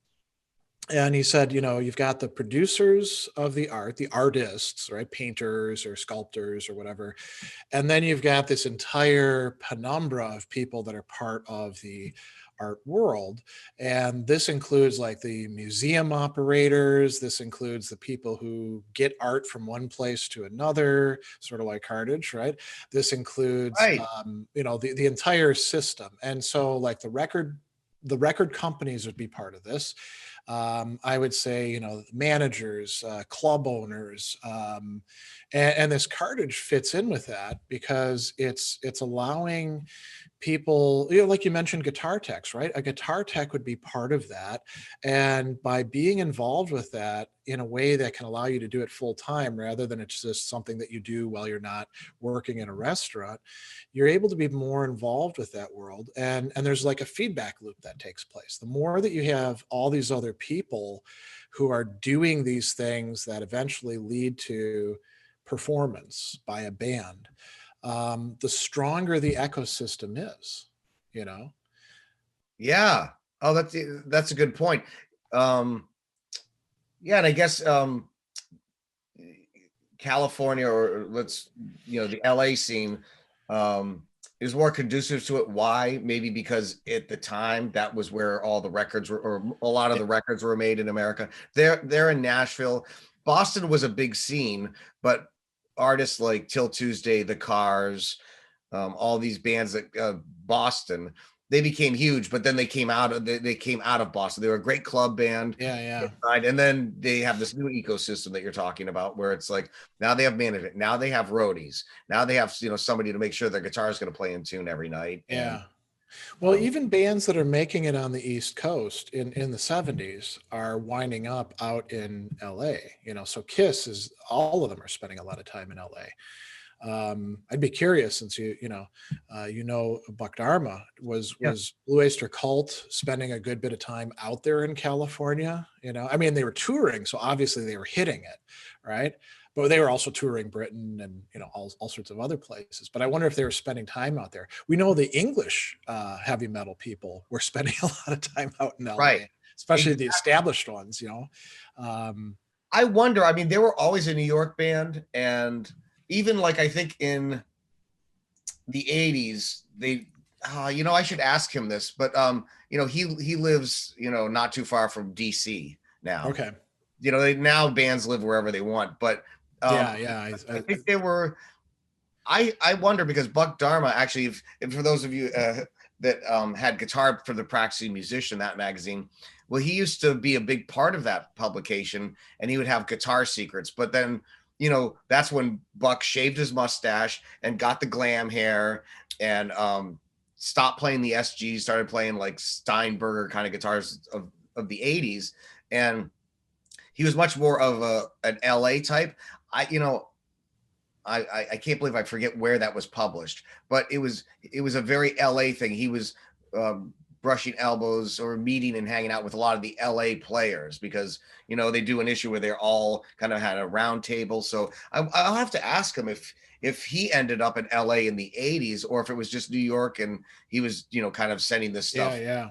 And he said, you've got the producers of the art, the artists, right? Painters or sculptors or whatever. And then you've got this entire penumbra of people that are part of the art world. And this includes like the museum operators. This includes the people who get art from one place to another, sort of like cartage, right? This includes, the entire system. And so like the record companies would be part of this. I would say, managers, club owners, and this cartage fits in with that because it's allowing people, like you mentioned, guitar techs, right? A guitar tech would be part of that. And by being involved with that in a way that can allow you to do it full time, rather than it's just something that you do while you're not working in a restaurant, you're able to be more involved with that world. And there's like a feedback loop that takes place. The more that you have all these other people who are doing these things that eventually lead to performance by a band, the stronger the ecosystem is, Yeah. Oh, that's a good point. Yeah, and I guess California, or the LA scene is more conducive to it. Why? Maybe because at the time that was where all the records were, or a lot of the records were made in America. They're in Nashville. Boston was a big scene, but artists like Till Tuesday, The Cars, all these bands that Boston, they became huge, but then they came out of Boston. They were a great club band. Yeah. And then they have this new ecosystem that you're talking about, where it's like now they have management, now they have roadies, now they have somebody to make sure their guitar is going to play in tune every night. Yeah. Well, even bands that are making it on the East Coast in the 70s are winding up out in LA. So Kiss all of them are spending a lot of time in LA. I'd be curious, since Buck Dharma was Blue Oyster Cult spending a good bit of time out there in California. They were touring, so obviously they were hitting it, right? But they were also touring Britain and all sorts of other places. But I wonder if they were spending time out there. We know the English heavy metal people were spending a lot of time out in LA, right? Especially the established ones. I wonder. They were always a New York band, and even like I think in the 80s, they, I should ask him this, but he lives, not too far from DC now. Okay. Now bands live wherever they want, but Yeah. Yeah. I think they were. I wonder because Buck Dharma actually, if for those of you that had Guitar for the Practicing Musician, that magazine, well, he used to be a big part of that publication, and he would have guitar secrets. But then, that's when Buck shaved his mustache and got the glam hair and stopped playing the SG, started playing like Steinberger kind of guitars of the 80s, and he was much more of an LA type. I can't believe I forget where that was published, but it was a very LA thing. He was brushing elbows or meeting and hanging out with a lot of the LA players because they do an issue where they're all kind of had a round table. So I'll have to ask him if he ended up in LA in the 80s or if it was just New York and he was kind of sending this stuff. Yeah.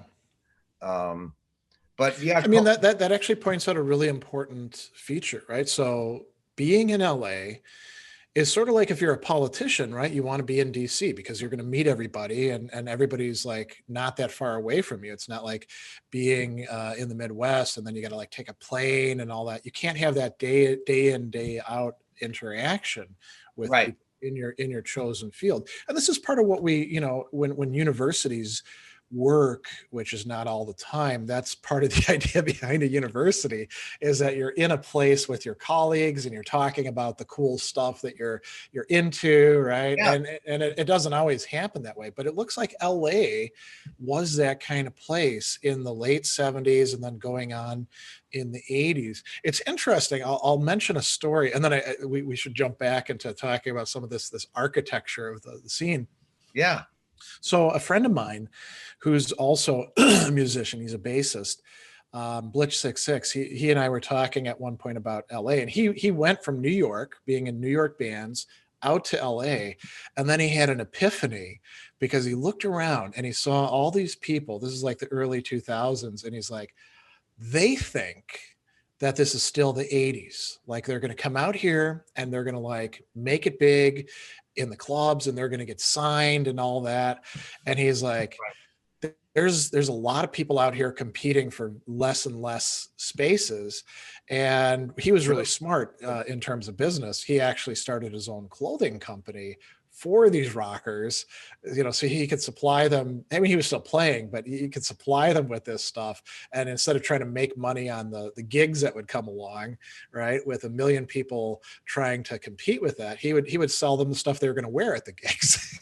But yeah, I mean that actually points out a really important feature, right? So being in LA is sort of like if you're a politician, right? You want to be in DC because you're going to meet everybody and everybody's like not that far away from you. It's not like being in the Midwest and then you got to like take a plane and all that. You can't have that day in, day out interaction with right. people in your chosen field. And this is part of what we, when universities work, which is not all the time, that's part of the idea behind a university, is that you're in a place with your colleagues and you're talking about the cool stuff that you're into, right? Yeah. And it doesn't always happen that way, but it looks like LA was that kind of place in the late 70s and then going on in the 80s. It's interesting. I'll mention a story, and then we should jump back into talking about some of this architecture of the scene. Yeah. So a friend of mine who's also a musician, he's a bassist, Blitch 66, he and I were talking at one point about LA, and he went from New York, being in New York bands, out to LA, and then he had an epiphany because he looked around and he saw all these people. This is like the early 2000s, and he's like, they think that this is still the 80s. Like they're going to come out here and they're going to like make it big in the clubs and they're going to get signed and all that. And he's like, there's a lot of people out here competing for less and less spaces. And he was really smart in terms of business. He actually started his own clothing company for these rockers, so he could supply them. I mean, he was still playing, but he could supply them with this stuff. And instead of trying to make money on the gigs that would come along, right, with a million people trying to compete with that, he would sell them the stuff they were going to wear at the gigs.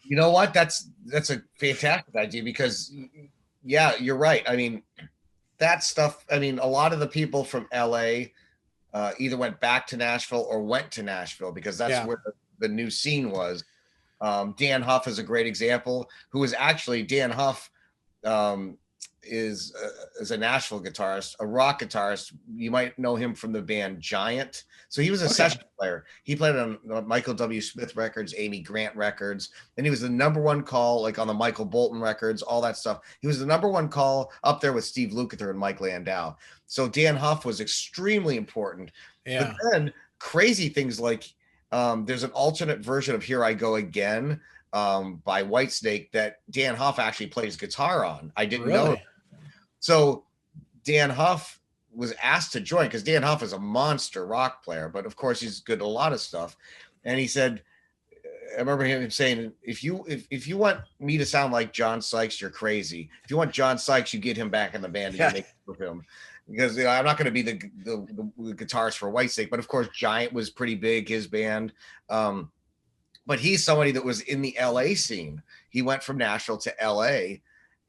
You know what? That's a fantastic idea because, yeah, you're right. I mean, that stuff. I mean, a lot of the people from LA either went back to Nashville or went to Nashville because that's where the new scene was. Dan Huff is a great example. Who is actually Dan Huff is a Nashville guitarist, a rock guitarist. You might know him from the band Giant. So he was a session player. He played on Michael W. Smith records, Amy Grant records, and he was the number one call, like on the Michael Bolton records, all that stuff. He was the number one call up there with Steve Lukather and Mike Landau. So Dan Huff was extremely important. Yeah. But then crazy things like there's an alternate version of Here I Go Again by Whitesnake that Dan Huff actually plays guitar on. I didn't know. So Dan Huff was asked to join because Dan Huff is a monster rock player, but of course he's good at a lot of stuff. And he said, I remember him saying, if you want me to sound like John Sykes, you're crazy. If you want John Sykes, you get him back in the band and you make it with him. Because I'm not going to be the guitarist for Whitesnake, but of course Giant was pretty big, his band. But he's somebody that was in the LA scene. He went from Nashville to LA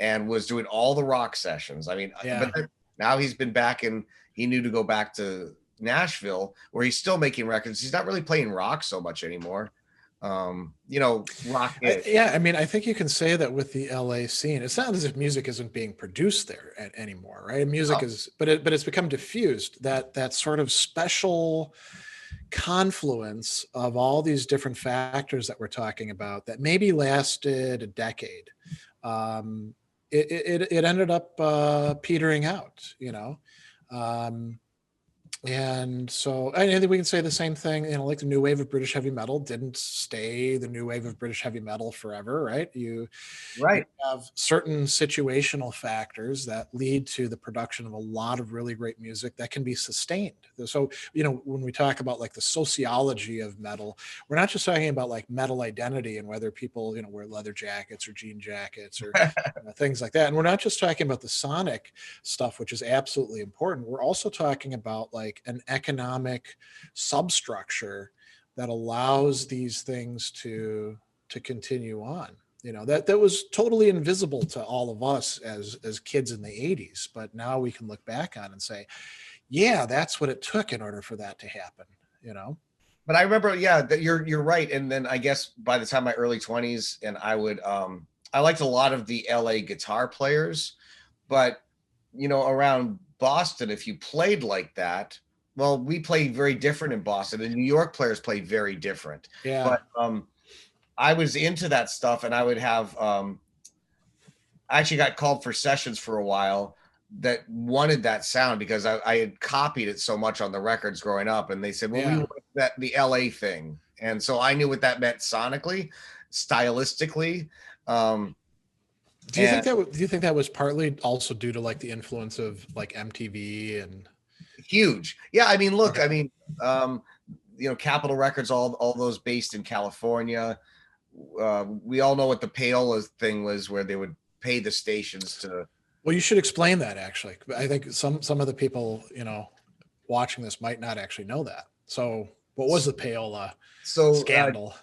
and was doing all the rock sessions. I mean, but now he's been back and he knew to go back to Nashville where he's still making records. He's not really playing rock so much anymore. Rock. I mean, I think you can say that with the LA scene, it's not as if music isn't being produced there anymore, right? Music is, but it's become diffused. That sort of special confluence of all these different factors that we're talking about that maybe lasted a decade. It ended up petering out, And so I think we can say the same thing, like the new wave of British heavy metal didn't stay the new wave of British heavy metal forever, right? You Right. have certain situational factors that lead to the production of a lot of really great music that can be sustained. So, when we talk about like the sociology of metal, we're not just talking about like metal identity and whether people, wear leather jackets or jean jackets or things like that. And we're not just talking about the sonic stuff, which is absolutely important. We're also talking about like an economic substructure that allows these things to continue on. That was totally invisible to all of us as kids in the 80s, but now we can look back on and say, yeah, that's what it took in order for that to happen. But I remember, yeah, that you're right. And then I guess by the time my early 20s, and I liked a lot of the LA guitar players, but around Boston, if you played like that, well, we played very different in Boston, and New York players played very different. Yeah. But I was into that stuff, and I would have I actually got called for sessions for a while that wanted that sound because I had copied it so much on the records growing up, and they said, "Well, we want the LA thing," and so I knew what that meant sonically, stylistically. Do you think that was partly also due to like the influence of like MTV and huge? Yeah, I mean, look, I mean, Capitol Records, all those based in California. We all know what the payola thing was, where they would pay the stations to. Well, you should explain that actually. I think some of the people, watching this might not actually know that. So what was the payola scandal?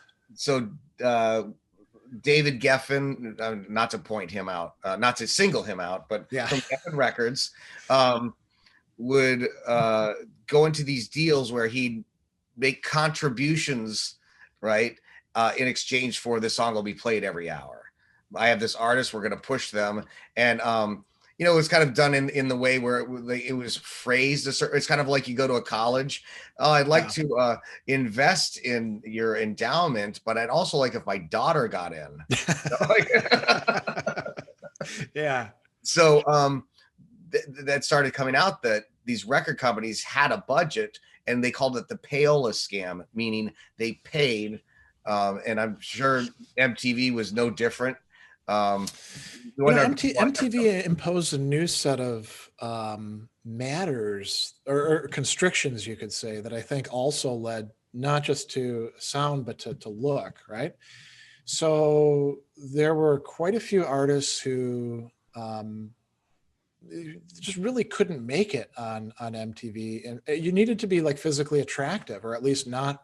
David Geffen, not to point him out, not to single him out, but from Geffen Records, would go into these deals where he'd make contributions, right, in exchange for this song will be played every hour. I have this artist, we're going to push them. And, it was kind of done in the way where it was phrased. It's kind of like you go to a college. I'd like to invest in your endowment, but I'd also like if my daughter got in. Yeah. So that started coming out that these record companies had a budget, and they called it the payola scam, meaning they paid. And I'm sure MTV was no different. MTV imposed a new set of matters or constrictions, you could say, that I think also led not just to sound, but to look, right? So there were quite a few artists who just really couldn't make it on MTV, and you needed to be like physically attractive, or at least not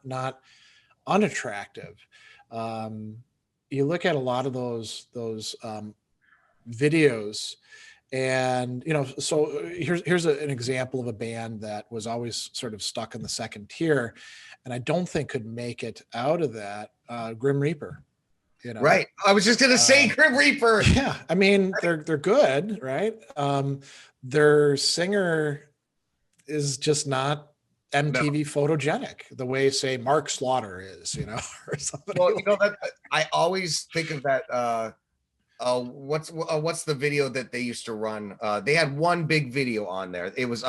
unattractive. You look at a lot of those videos, and so here's an example of a band that was always sort of stuck in the second tier, and I don't think could make it out of that. Grim Reaper. Right. I was just gonna say Grim Reaper. Yeah, I mean they're good, right? Their singer is just not MTV photogenic the way, say, Mark Slaughter is, or something. Well, that I always think of that. What's the video that they used to run? They had one big video on there. It was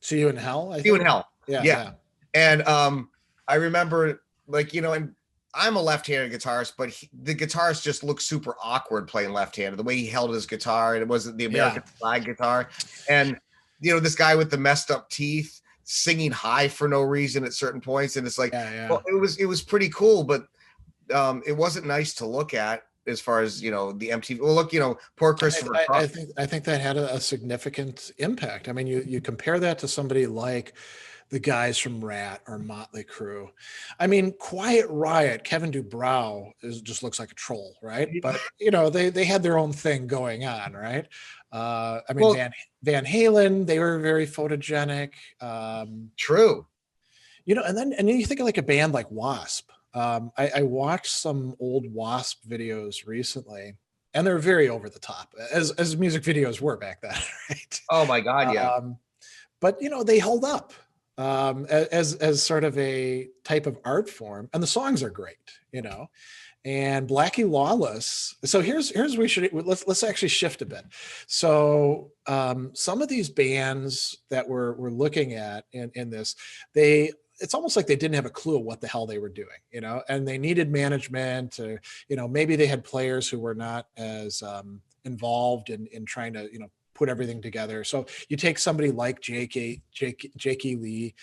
See You in Hell. See You in Hell. Yeah. And I remember, like, and I'm a left-handed guitarist, but the guitarist just looked super awkward playing left-handed. The way he held his guitar, and it wasn't the American flag guitar. And this guy with the messed up teeth singing high for no reason at certain points, and it's like, well, it was pretty cool, but it wasn't nice to look at as far as the MTV. Well, look, poor Christopher. I think that had a significant impact. I mean, you compare that to somebody like the guys from Ratt or Motley Crue. I mean, Quiet Riot, Kevin Dubrow just looks like a troll, right? But they had their own thing going on, right? I mean, Van Halen, they were very photogenic. True. And then you think of like a band like WASP. I watched some old WASP videos recently, and they're very over the top, as music videos were back then, right? Oh my God, yeah. But they hold up as sort of a type of art form, and the songs are great, and Blackie Lawless. So here's we should let's actually shift a bit. So some of these bands that we're looking at in this, it's almost like they didn't have a clue of what the hell they were doing, and they needed management, or maybe they had players who were not as involved in trying to put everything together. So you take somebody like Jakey Lee.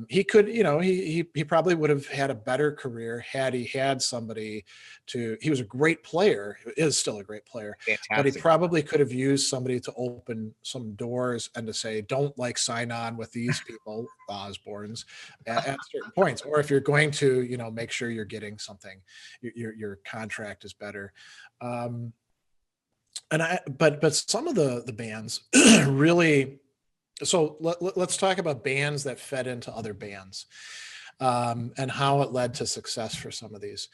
He could, he probably would have had a better career had he had somebody he was a great player, is still a great player, Fantastic. but he probably could have used somebody to open some doors and to say, don't sign on with these people, Osbournes, at certain points. Or if you're going to, make sure you're getting something, your contract is better. But some of the bands really, so let's talk about bands that fed into other bands, and how it led to success for some of these.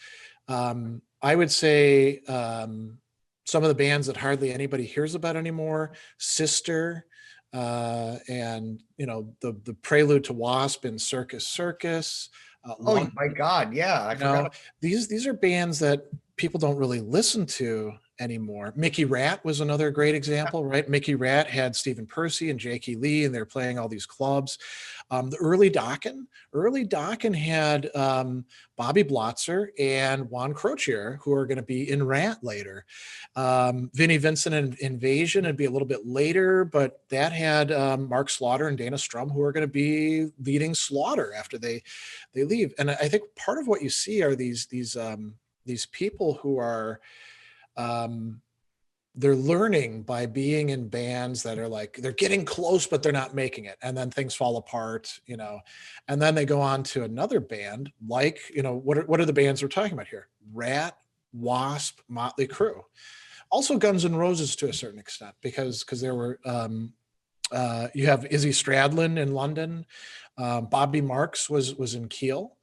I would say some of the bands that hardly anybody hears about anymore, Sister, and the prelude to Wasp and Circus. Oh my God, yeah, I forgot. These are bands that people don't really listen to anymore. Mickey Ratt was another great example, right? Mickey Ratt had Stephen Percy and Jakey Lee, and they're playing all these clubs. The early Dokken had Bobby Blotzer and Juan Crochier, who are going to be in Ratt later. Vinnie Vincent and Invasion would be a little bit later, but that had Mark Slaughter and Dana Strum, who are going to be leading Slaughter after they leave. And I think part of what you see are these people who are they're learning by being in bands that are they're getting close, but they're not making it. And then things fall apart, and then they go on to another band, what are the bands we're talking about here? Ratt, Wasp, Motley Crue. Also Guns N' Roses to a certain extent, because there were, you have Izzy Stradlin in London. Bobby Marks was in Keel.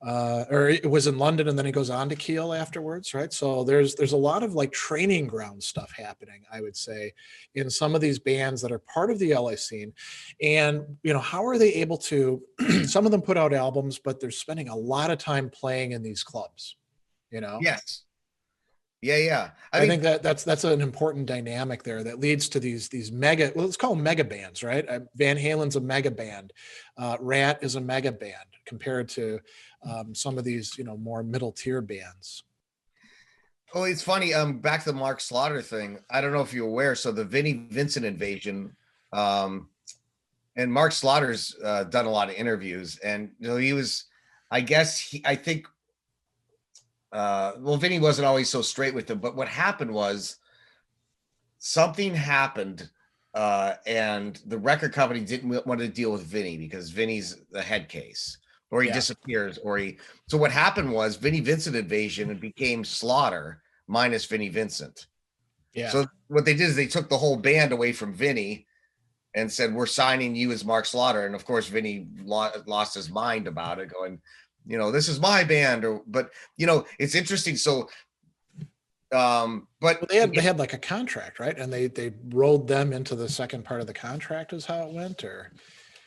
Or it was in London, and then he goes on to Keel afterwards, right? So there's a lot of training ground stuff happening, I would say, in some of these bands that are part of the LA scene. And how are they able to? Some of them put out albums, but they're spending a lot of time playing in these clubs. Yes. Yeah. I think that's an important dynamic there that leads to these mega. Well, let's call them mega bands, right? Van Halen's a mega band. Ratt is a mega band compared to some of these, more middle tier bands. Oh, it's funny. Back to the Mark Slaughter thing. I don't know if you're aware. So the Vinnie Vincent invasion, and Mark Slaughter's done a lot of interviews, and he was, I think. Well, Vinnie wasn't always so straight with them, but what happened was something happened, and the record company didn't want to deal with Vinnie because Vinnie's the head case, or he disappears, so what happened was Vinnie Vincent invasion and became Slaughter minus Vinnie Vincent. Yeah. So what they did is they took the whole band away from Vinnie and said, we're signing you as Mark Slaughter. And of course, Vinnie lost his mind about it, going, this is my band, but it's interesting. So, but they had a contract, right? And they rolled them into the second part of the contract is how it went, or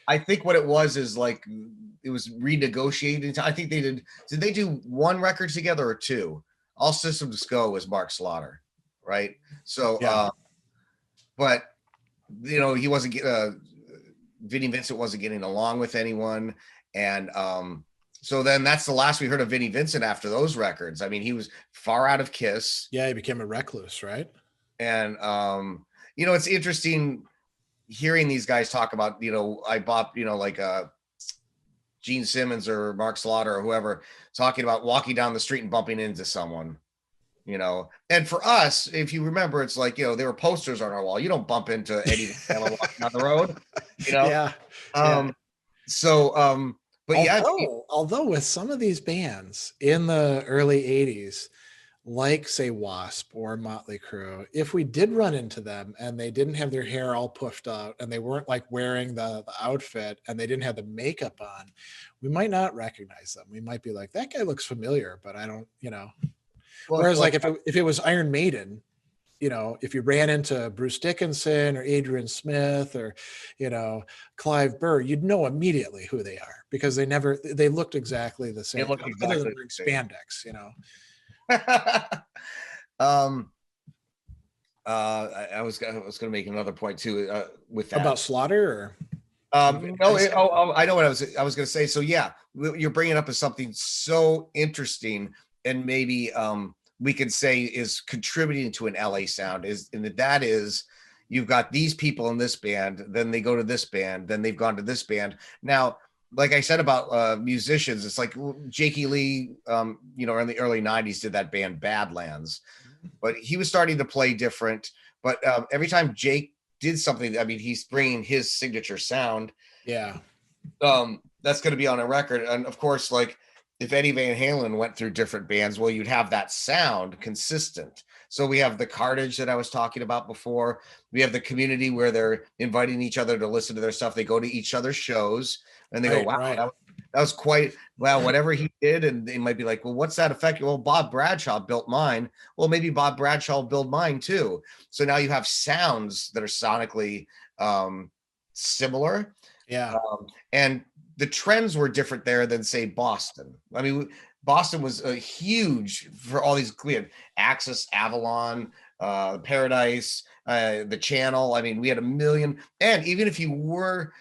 I think what it was is it was renegotiated. I think did they do one record together or two? All Systems Go was Mark Slaughter, right? So, but he wasn't Vinnie Vincent wasn't getting along with anyone, and so then that's the last we heard of Vinnie Vincent after those records. I mean, he was far out of Kiss. Yeah, he became a recluse, right? And it's interesting hearing these guys talk about, I bought, Gene Simmons or Mark Slaughter or whoever talking about walking down the street and bumping into someone, and for us, if you remember, it's there were posters on our wall. You don't bump into Eddie walking down the road, Yeah. So, but although with some of these bands in the early 80s, like say Wasp or Motley Crue, if we did run into them and they didn't have their hair all puffed out and they weren't wearing the outfit and they didn't have the makeup on, we might not recognize them. We might be like, that guy looks familiar, but I don't, Whereas if it was Iron Maiden, if you ran into Bruce Dickinson or Adrian Smith or, Clive Burr, you'd know immediately who they are because they looked exactly the same. They looked exactly other than spandex, um, I was going to make another point too with that. About Slaughter or no, I know what I was going to say. So yeah, you're bringing up as something so interesting, and maybe we could say is contributing to an LA sound is, and that is, you've got these people in this band, then they go to this band, then they've gone to this band. Now, like I said about musicians, it's like Jakey Lee, you know, in the early '90s did that band Badlands, but he was starting to play different. But every time Jake did something, I mean, he's bringing his signature sound. Yeah. That's going to be on a record. And of course, like if Eddie Van Halen went through different bands, well, you'd have that sound consistent. So we have the cartage that I was talking about before. We have the community where they're inviting each other to listen to their stuff. They go to each other's shows and they go, wow, that was quite, wow, whatever he did. And they might be like, well, what's that effect? Well, Bob Bradshaw built mine. Well, maybe Bob Bradshaw will build mine too. So now you have sounds that are sonically similar. Yeah. And the trends were different there than say Boston. I mean, Boston was a huge for all these, we had Axis, Avalon, Paradise, the Channel. I mean, we had a million. And even if you weren't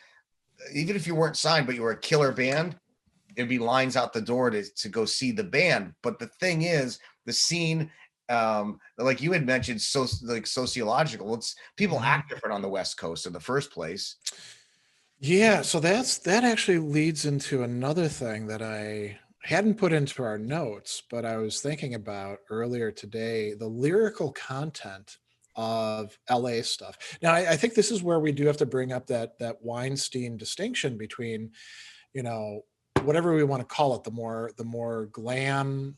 signed, but you were a killer band, it'd be lines out the door to go see the band. But the thing is, the scene, like you had mentioned, so like sociological, it's people act different on the West Coast in the first place. Yeah, so that actually leads into another thing that I hadn't put into our notes, but I was thinking about earlier today, the lyrical content of LA stuff. Now, I think this is where we do have to bring up that Weinstein distinction between, you know, whatever we want to call it, the more glam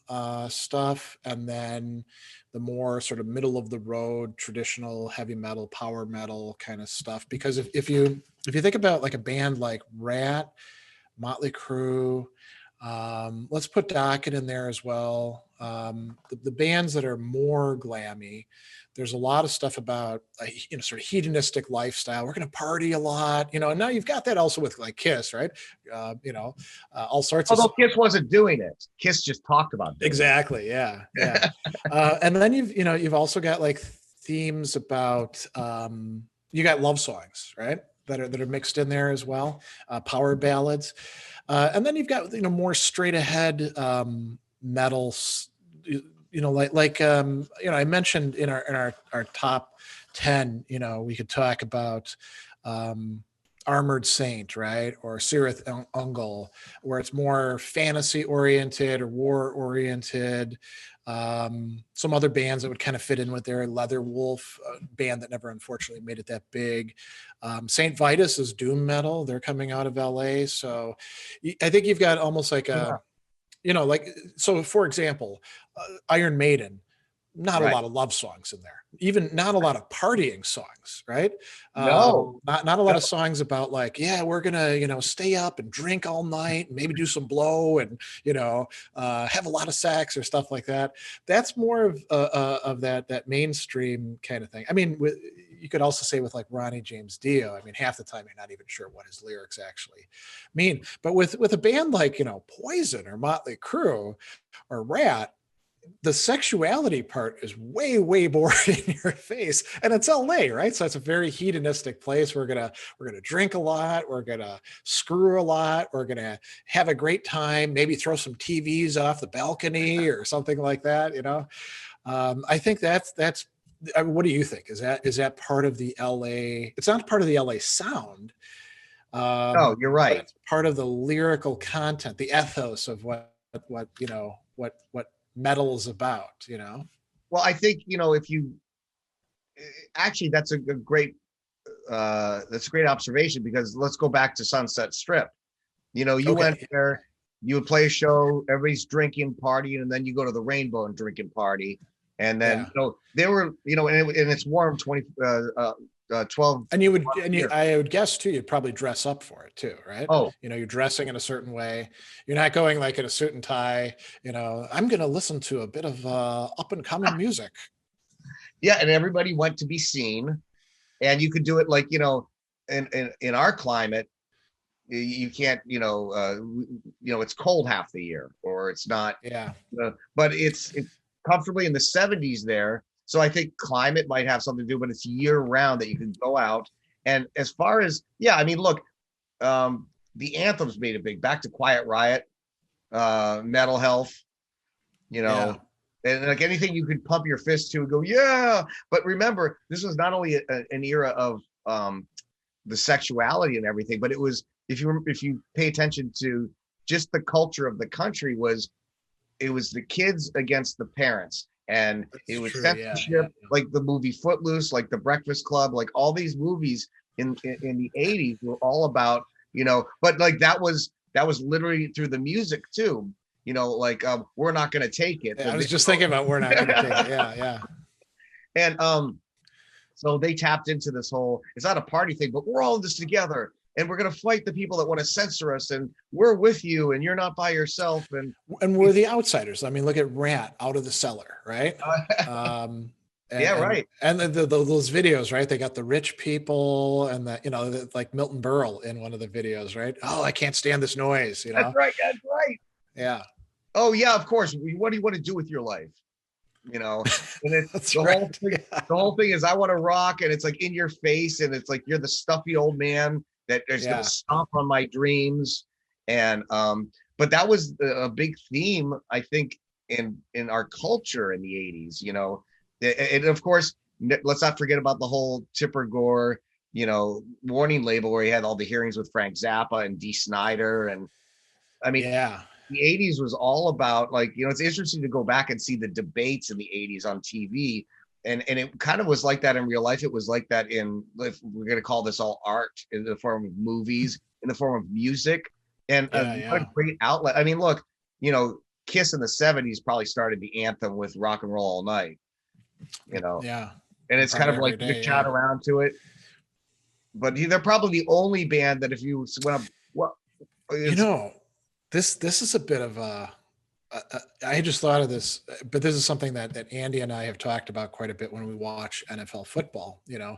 stuff, and then the more sort of middle of the road traditional heavy metal, power metal kind of stuff. Because if you think about like a band like Ratt, Motley Crue, let's put Dokken in there as well. The bands that are more glammy, there's a lot of stuff about sort of hedonistic lifestyle. We're going to party a lot, and now you've got that also with like Kiss, right? All sorts Although of. Kiss wasn't doing it, Kiss just talked about it. Exactly, yeah. And then you've also got like themes about you got love songs, right? That are mixed in there as well, power ballads. And then you've got more straight ahead metal, I mentioned in our top 10, we could talk about Armored Saint, right, or Cirith Ungol, where it's more fantasy oriented or war oriented. Some other bands that would kind of fit in with their Leatherwolf, band that never unfortunately made it that big. Saint Vitus is doom metal. They're coming out of LA. So I think you've got almost like so for example, Iron Maiden, not a lot of love songs in there, even not a lot of partying songs, right? No, not a lot of songs about like, yeah, we're gonna stay up and drink all night and maybe do some blow and have a lot of sex or stuff like that. That's more of that mainstream kind of thing. I mean, you could also say with like Ronnie James Dio, I mean, half the time you're not even sure what his lyrics actually mean. But with a band like Poison or Motley Crue or Ratt, the sexuality part is way more in your face, and it's LA, right? So it's a very hedonistic place. We're gonna drink a lot, we're gonna screw a lot, we're gonna have a great time, maybe throw some TVs off the balcony or something like that. I think that's what do you think? Is that part of the LA? It's not part of the LA sound. No, you're right. It's part of the lyrical content, the ethos of what metal is about. Well, I think if you actually, that's a great observation, because let's go back to Sunset Strip. You went there, you would play a show, everybody's drinking, partying, and then you go to the Rainbow and drinking party. And then they were, and it's warm 12. And I would guess too, you'd probably dress up for it too, right? Oh, you're dressing in a certain way. You're not going like in a suit and tie. I'm going to listen to a bit of up and coming music. Yeah, and everybody went to be seen, and you could do it like in our climate, you can't it's cold half the year, or it's not. Yeah. But it's comfortably in the 70s there. So I think climate might have something to do, but it's year round that you can go out. And as far as, yeah, I mean, look, the anthems made it big. Back to Quiet Riot, Mental Health, you know, and like anything you could pump your fist to and go, yeah. But remember, this was not only an era of the sexuality and everything, but it was, if you pay attention to just the culture of the country, it was the kids against the parents. And it was censorship, like the movie Footloose, like The Breakfast Club, like all these movies in the 80s were all about, you know, but like that was literally through the music too, you know, like we're not going to take it. I was just thinking about we're not going to take it. Yeah. And so they tapped into this whole, it's not a party thing, but we're all in this together. And we're going to fight the people that want to censor us, and we're with you, and you're not by yourself. And we're the outsiders. I mean, look at Ratt, Out of the Cellar, right? Right. And those videos, right? They got the rich people and like Milton Berle in one of the videos, right? Oh, I can't stand this noise. You know, That's right. Yeah. Oh yeah, of course. What do you want to do with your life? You know, and it's whole thing. The whole thing is I want to rock, and it's like in your face, and it's like you're the stuffy old man that is going to stomp on my dreams. And but that was a big theme, I think, in our culture in the 80s, you know. And of course, let's not forget about the whole Tipper Gore, you know, warning label where he had all the hearings with Frank Zappa and Dee Snider. And I mean, the 80s was all about, like, you know, it's interesting to go back and see the debates in the 80s on TV. And it kind of was like that in real life. It was like that in, if we're going to call this all art, in the form of movies, in the form of music. And what a great outlet. I mean, look, you know, Kiss in the 70s probably started the anthem with Rock and Roll All Night, you know. Yeah. And it's kind of like you chat around to it. But they're probably the only band that if you went up, well, you know, this is a bit of a, I just thought of this, but this is something that Andy and I have talked about quite a bit when we watch NFL football. You know,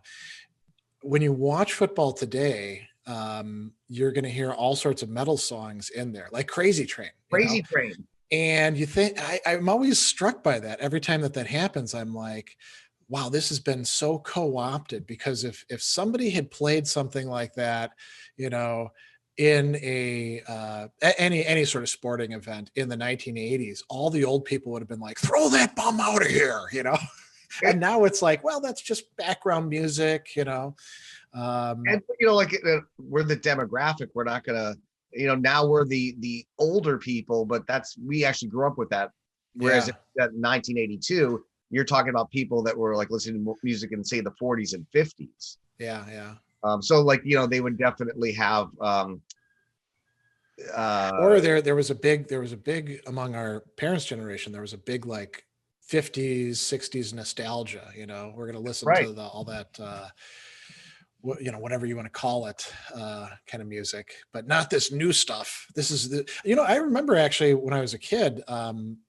when you watch football today, you're going to hear all sorts of metal songs in there, like Crazy Train. Crazy Train. And you think, I'm always struck by that. Every time that happens, I'm like, wow, this has been so co-opted, because if somebody had played something like that, you know, in a any sort of sporting event in the 1980s, all the old people would have been like, throw that bum out of here, you know. And now it's like, well, that's just background music, you know. And you know, like we're the demographic. We're not gonna, you know, now we're the older people, but we actually grew up with that. Whereas in 1982, you're talking about people that were like listening to music in, say, the 40s and 50s. Yeah. So like, you know, they would definitely have or there was a big among our parents' generation, there was a big like 50s 60s nostalgia, you know. We're going to listen to all that you know, whatever you want to call it, kind of music, but not this new stuff. This is you know, I remember actually when I was a kid,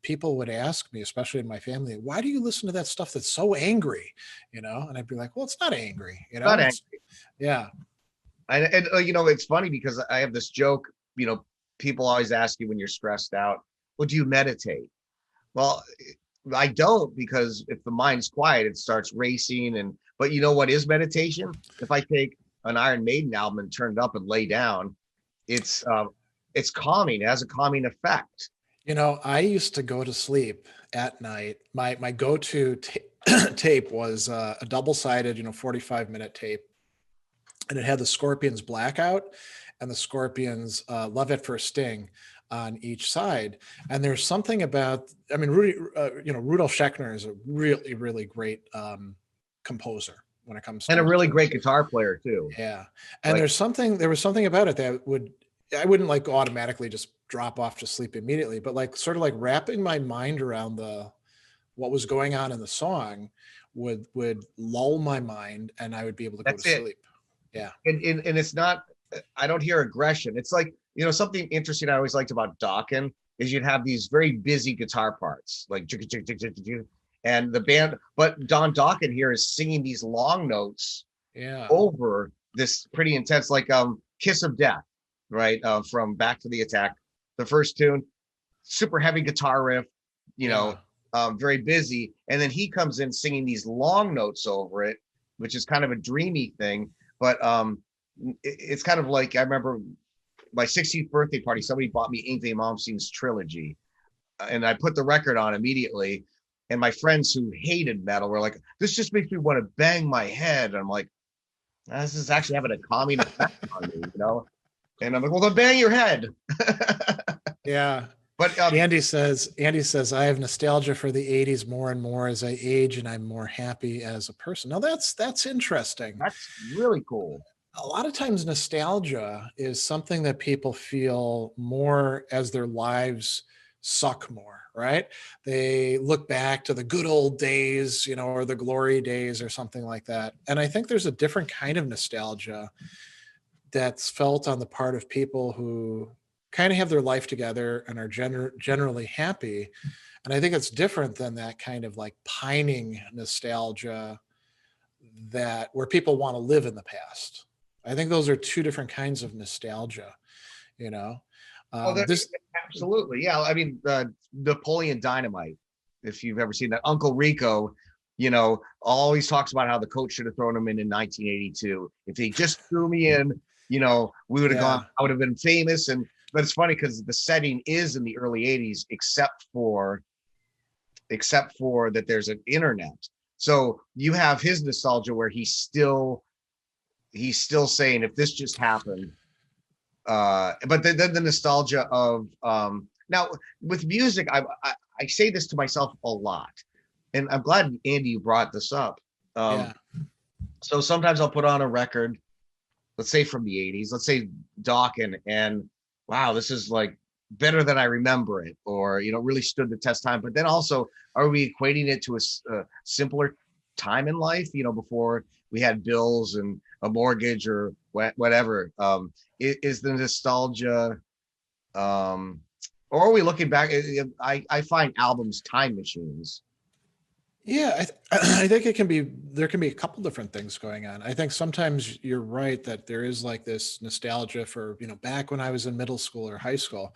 people would ask me, especially in my family, why do you listen to that stuff that's so angry, you know? And I'd be like, well, it's not angry, you know. Not angry. Yeah. And you know, it's funny because I have this joke, you know, people always ask you when you're stressed out, well, do you meditate? Well, I don't, because if the mind's quiet, it starts racing. But you know what is meditation? If I take an Iron Maiden album and turn it up and lay down, it's calming. It has a calming effect. You know, I used to go to sleep at night. My go-to tape was a double-sided, you know, 45-minute tape, and it had the Scorpions Blackout and the Scorpions Love at First Sting on each side. And there's something about, I mean, Rudolf Schechner is a really, really great composer when it comes to, and a really great guitar player too. Yeah. And there was something about it that I wouldn't like automatically just drop off to sleep immediately, but like sort of like wrapping my mind around what was going on in the song would lull my mind, and I would be able to go to sleep. Yeah. And it's not, I don't hear aggression. It's like, you know, something interesting I always liked about Dokken is you'd have these very busy guitar parts, like and the band, but Don Dokken here is singing these long notes over this pretty intense, like Kiss of Death, right? From Back to the Attack, the first tune, super heavy guitar riff, you know, very busy. And then he comes in singing these long notes over it, which is kind of a dreamy thing. But it's kind of like, I remember my 16th birthday party, somebody bought me Yngwie Malmsteen's trilogy. And I put the record on immediately. And my friends who hated metal were like, this just makes me want to bang my head. And I'm like, this is actually having a calming effect on me, you know? And I'm like, well, then bang your head. Yeah. But Andy says, I have nostalgia for the 80s more and more as I age, and I'm more happy as a person. Now that's interesting. that's really cool. A lot of times nostalgia is something that people feel more as their lives suck more, right? They look back to the good old days, you know, or the glory days or something like that. And I think there's a different kind of nostalgia that's felt on the part of people who kind of have their life together and are generally happy. And I think it's different than that kind of like pining nostalgia that where people want to live in the past. I think those are two different kinds of nostalgia, you know. Absolutely, yeah. I mean, Napoleon Dynamite, if you've ever seen that, Uncle Rico, you know, always talks about how the coach should have thrown him in 1982. If he just threw me in, you know, we would have gone. I would have been famous. And but it's funny because the setting is in the early 80s, except for that there's an internet. So you have his nostalgia where he's still saying, if this just happened. But then the nostalgia of now with music, I say this to myself a lot, and I'm glad, Andy, you brought this up. So sometimes I'll put on a record, let's say from the 80s, let's say Dokken, and wow, this is like better than I remember it, or, you know, really stood the test time. But then also, are we equating it to a simpler time in life, you know, before we had bills and a mortgage or whatever? Is the nostalgia, or are we looking back? I find albums time machines. Yeah, I think there can be a couple different things going on. I think sometimes you're right that there is like this nostalgia for, you know, back when I was in middle school or high school.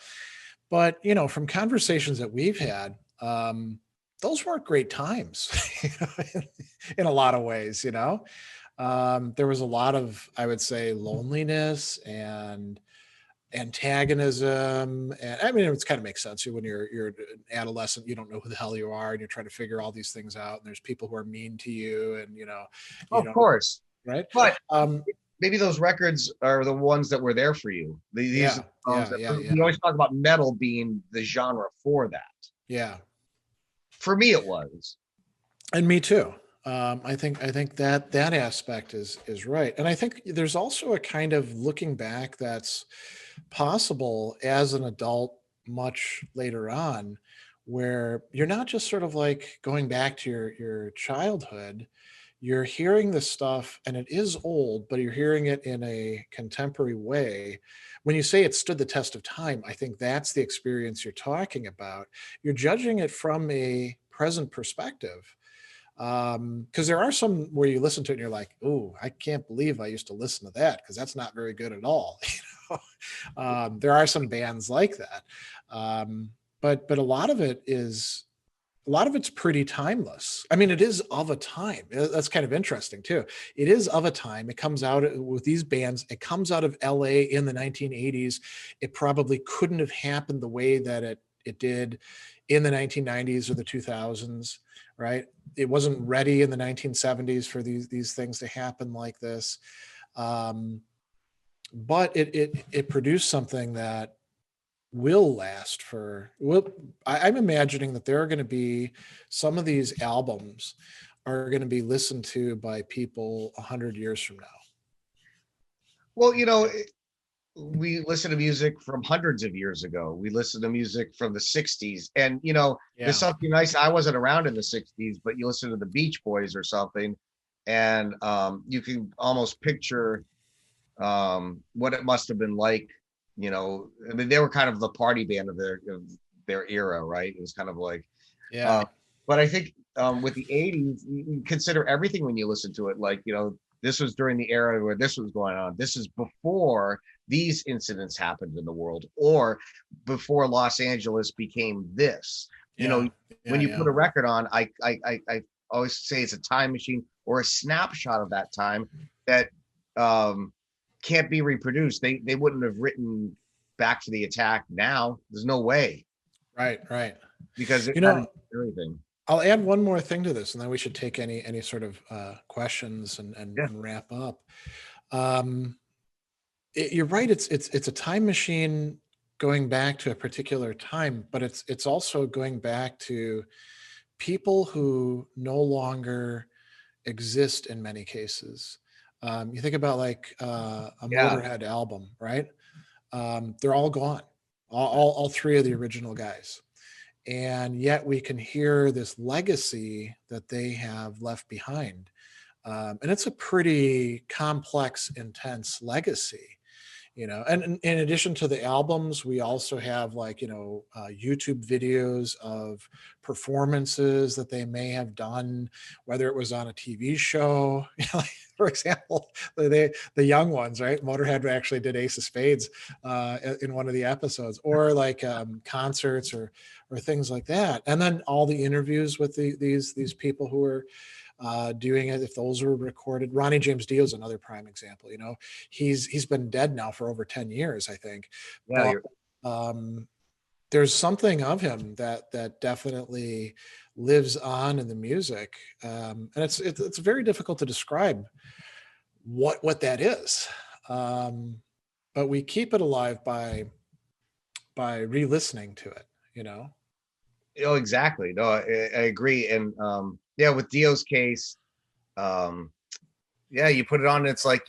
But, you know, from conversations that we've had, those weren't great times, you know, in a lot of ways, you know. There was a lot of, I would say, loneliness and antagonism. And I mean, it kind of makes sense. When you're an adolescent, you don't know who the hell you are, and you're trying to figure all these things out. And there's people who are mean to you, and of course, right? But maybe those records are the ones that were there for you. We always talk about metal being the genre for that. Yeah, for me it was, and me too. I think that aspect is right, and I think there's also a kind of looking back that's possible as an adult much later on, where you're not just sort of like going back to your childhood. You're hearing this stuff, and it is old, but you're hearing it in a contemporary way. When you say it stood the test of time, I think that's the experience you're talking about. You're judging it from a present perspective. Because there are some where you listen to it and you're like, oh, I can't believe I used to listen to that, because that's not very good at all. You know? There are some bands like that. But a lot of it's pretty timeless. I mean, it is of a time. That's kind of interesting too. It is of a time. It comes out with these bands. It comes out of LA in the 1980s. It probably couldn't have happened the way that it did in the 1990s or the 2000s. Right. It wasn't ready in the 1970s for these things to happen like this. But it produced something that will last I'm imagining that there are going to be some of these albums are going to be listened to by people 100 years from now. Well, you know, we listen to music from hundreds of years ago. We listen to music from the 60s. And, you know, there's something nice. I wasn't around in the 60s, but you listen to the Beach Boys or something, and you can almost picture what it must have been like. You know, I mean, they were kind of the party band of their era, right? It was kind of like, but I think with the 80s, you consider everything when you listen to it. Like, you know, this was during the era where this was going on. This is before these incidents happened in the world, or before Los Angeles became this. You know, Yeah. when Yeah. you Yeah. put a record on, I always say it's a time machine or a snapshot of that time that um, can't be reproduced. They wouldn't have written Back to the Attack now. There's no way Right. Right. because it You had know, everything. I'll add one more thing to this, and then we should take any sort of questions Yeah, and wrap up. Um, you're right. It's a time machine going back to a particular time, but it's also going back to people who no longer exist in many cases. You think about like a yeah, Motorhead album, right? They're all gone, all three of the original guys, and yet we can hear this legacy that they have left behind, and it's a pretty complex, intense legacy. And in addition to the albums, we also have like YouTube videos of performances that they may have done, whether it was on a TV show. Like, for example, the young ones, right? Motorhead actually did Ace of Spades in one of the episodes, or like concerts or things like that. And then all the interviews with these people who are doing it, if those were recorded. Ronnie James Dio is another prime example. He's been dead now for over 10 years, I think. yeah. But You're there's something of him that definitely lives on in the music, and it's very difficult to describe what that is. But we keep it alive by re-listening to it. oh, exactly. No, I agree. And yeah, with Dio's case, um, yeah, you put it on, it's like,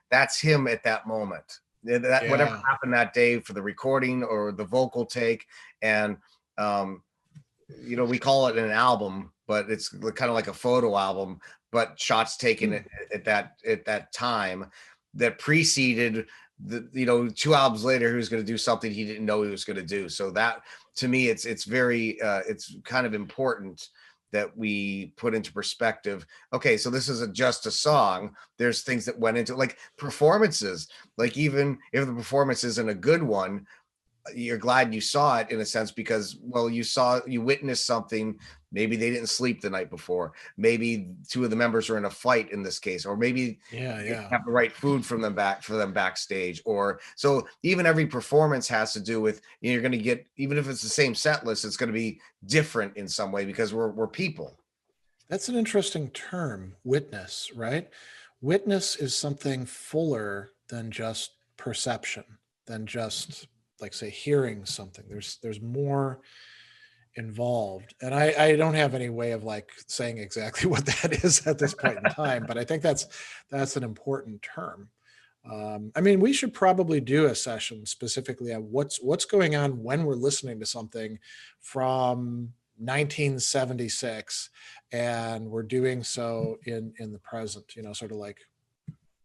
that's him at that moment. That whatever Yeah. happened that day for the recording or the vocal take. And we call it an album, but it's kind of like a photo album, but shots taken at that time that preceded the 2 albums later, who's going to do something he didn't know he was going to do. So that, to me, it's very it's kind of important that we put into perspective. Okay, so this isn't just a song. There's things that went into, like, performances. Like, even if the performance isn't a good one, you're glad you saw it, in a sense, because, well, you witnessed something. Maybe they didn't sleep the night before. Maybe 2 of the members are in a fight in this case, or maybe Yeah. they Yeah. have the right food from them backstage. Or so even every performance has to do with, you're going to get, even if it's the same set list, it's going to be different in some way, because we're people. That's an interesting term, witness, right? Witness is something fuller than just perception, than just, like, say, hearing something. There's more involved. And I don't have any way of like saying exactly what that is at this point in time, but I think that's an important term. I mean, we should probably do a session specifically on what's going on when we're listening to something from 1976, and we're doing so in the present. Sort of like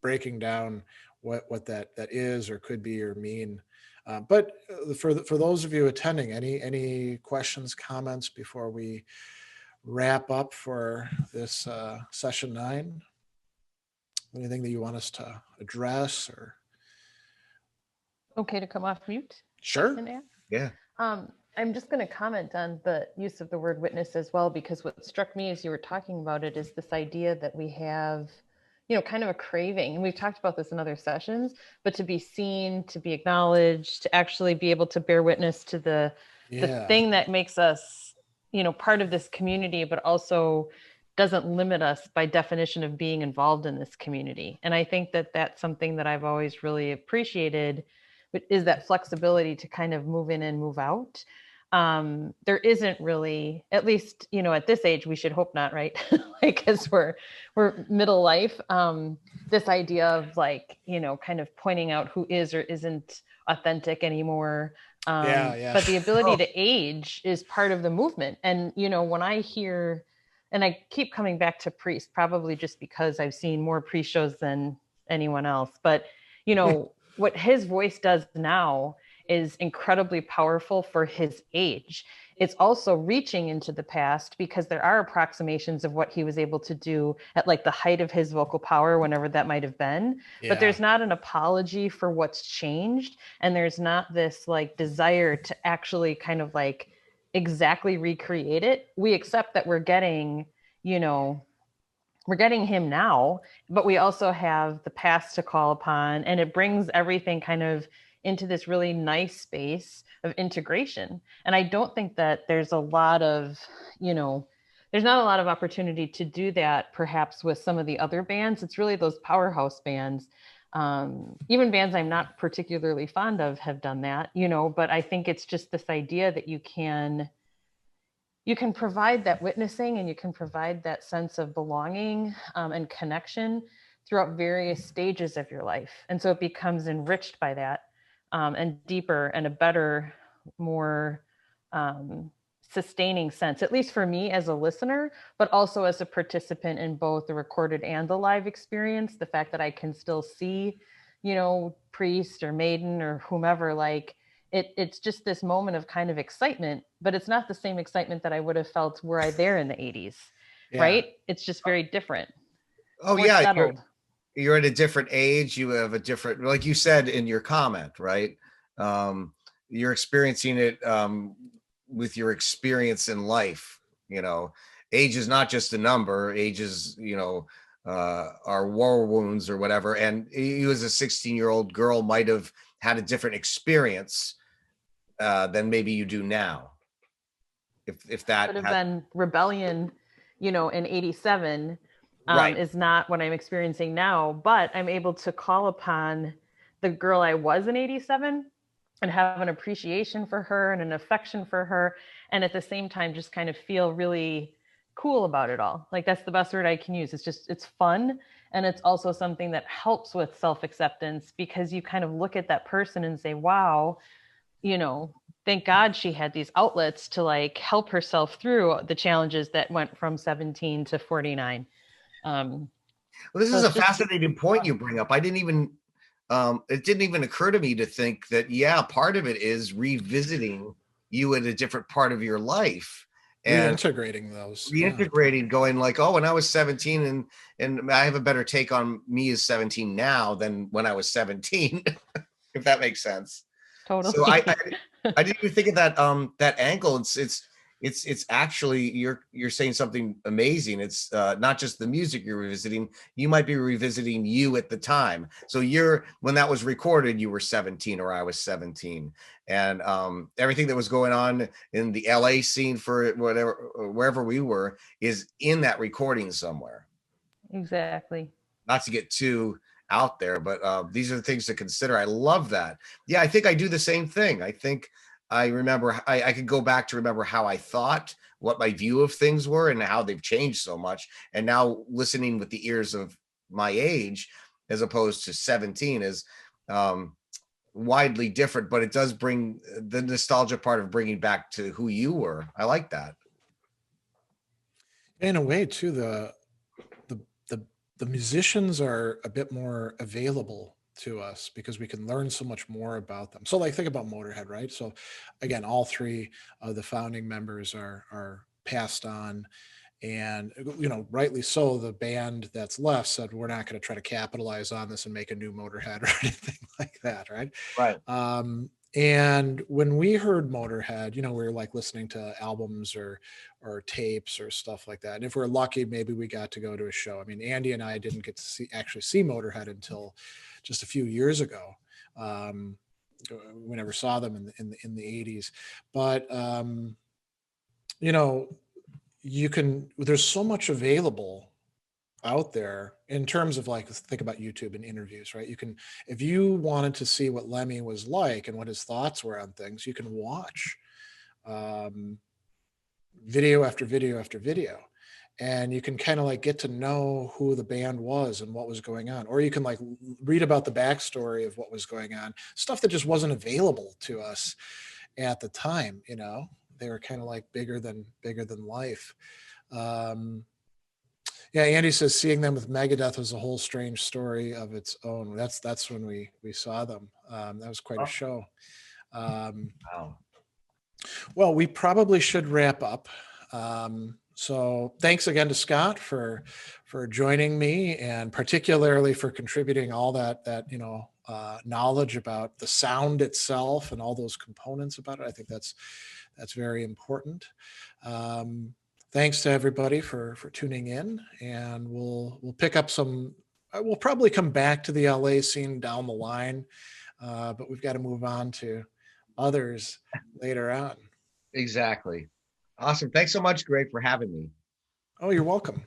breaking down what that is or could be or mean. But for those of you attending, any questions, comments before we wrap up for this session 9? Anything that you want us to address or? Okay to come off mute? Sure. And ask? Yeah. I'm just going to comment on the use of the word witness as well, because what struck me as you were talking about it is this idea that we have, kind of a craving. And we've talked about this in other sessions, but to be seen, to be acknowledged, to actually be able to bear witness to the thing that makes us, part of this community, but also doesn't limit us by definition of being involved in this community. And I think that that's something that I've always really appreciated, is that flexibility to kind of move in and move out. There isn't really, at least, at this age, we should hope not, right? Like, as we're middle life, this idea of like, kind of pointing out who is or isn't authentic anymore. Yeah. But the ability to age is part of the movement. And, when I hear, and I keep coming back to Priest, probably just because I've seen more Priest shows than anyone else, but, what his voice does now is incredibly powerful for his age. It's also reaching into the past, because there are approximations of what he was able to do at like the height of his vocal power, whenever that might have been. Yeah. But there's not an apology for what's changed. And there's not this like desire to actually kind of like exactly recreate it. We accept that we're getting, you know, we're getting him now, but we also have the past to call upon, and it brings everything kind of into this really nice space of integration. And I don't think that there's a lot of, you know, there's not a lot of opportunity to do that perhaps with some of the other bands. It's really those powerhouse bands. Even bands I'm not particularly fond of have done that, you know, but I think it's just this idea that you can provide that witnessing, and you can provide that sense of belonging and connection throughout various stages of your life. And so it becomes enriched by that, and deeper and a better, more sustaining sense, at least for me as a listener, but also as a participant in both the recorded and the live experience. The fact that I can still see, you know, Priest or Maiden or whomever, like, it's just this moment of kind of excitement, but it's not the same excitement that I would have felt were I there in the 80s, right? It's just very different. Oh more yeah, settled. you're at a different age. You have a different, like you said in your comment, right? You're experiencing it with your experience in life. You know, age is not just a number. Age is, you know, our war wounds or whatever. And you as a 16-year-old girl might have had a different experience than maybe you do now. If that could have been rebellion, you know, in 87 right. is not what I'm experiencing now, but I'm able to call upon the girl I was in 87 and have an appreciation for her and an affection for her. And at the same time, just kind of feel really cool about it all. Like, that's the best word I can use. It's just, it's fun. And it's also something that helps with self-acceptance, because you kind of look at that person and say, wow, you know, thank God she had these outlets to like help herself through the challenges that went from 17 to 49. Well, this So is a it's just fascinating point you bring up. I didn't even it didn't even occur to me to think that, yeah, part of it is revisiting you at a different part of your life and reintegrating those. reintegrating, going like, oh, when I was 17, and I have a better take on me as 17 now than when I was 17, if that makes sense. totally. So I didn't even think of that that angle. It's actually you're saying something amazing. It's not just the music you're revisiting. You might be revisiting you at the time. So when that was recorded, you were 17 or I was 17, and everything that was going on in the LA scene for whatever wherever we were is in that recording somewhere. Exactly. Not to get too out there, but these are the things to consider. I love that. Yeah, I think I do the same thing. I think I remember, I could go back to remember how I thought, what my view of things were, and how they've changed so much. And now listening with the ears of my age, as opposed to 17, is widely different, but it does bring the nostalgia part of bringing back to who you were. I like that. In a way, too, the musicians are a bit more available to us because we can learn so much more about them. So, like, think about Motorhead, right? So, again, all three of the founding members are passed on, and you know, rightly so. The band that's left said, "We're not going to try to capitalize on this and make a new Motorhead or anything like that," right? Right. And when we heard Motorhead, you know, we were like listening to albums or tapes or stuff like that. And if we're lucky, maybe we got to go to a show. I mean, Andy and I didn't get to actually see Motorhead until just a few years ago. We never saw them in the 80s, but you know, there's so much available out there in terms of, like, think about YouTube and interviews, right? If you wanted to see what Lemmy was like and what his thoughts were on things, you can watch video after video after video, and you can kind of like get to know who the band was and what was going on, or you can like read about the backstory of what was going on, stuff that just wasn't available to us at the time. You know, they were kind of like bigger than life. Yeah, Andy says seeing them with Megadeth was a whole strange story of its own. That's when we saw them. That was quite a show. Wow. Well, we probably should wrap up. So thanks again to Scott for joining me, and particularly for contributing all that you know, knowledge about the sound itself and all those components about it. I think that's That's very important. Thanks to everybody for tuning in, and we'll pick up some. We'll probably come back to the LA scene down the line, but we've got to move on to others later on. Exactly. Awesome. Thanks so much, Greg, for having me. Oh, you're welcome.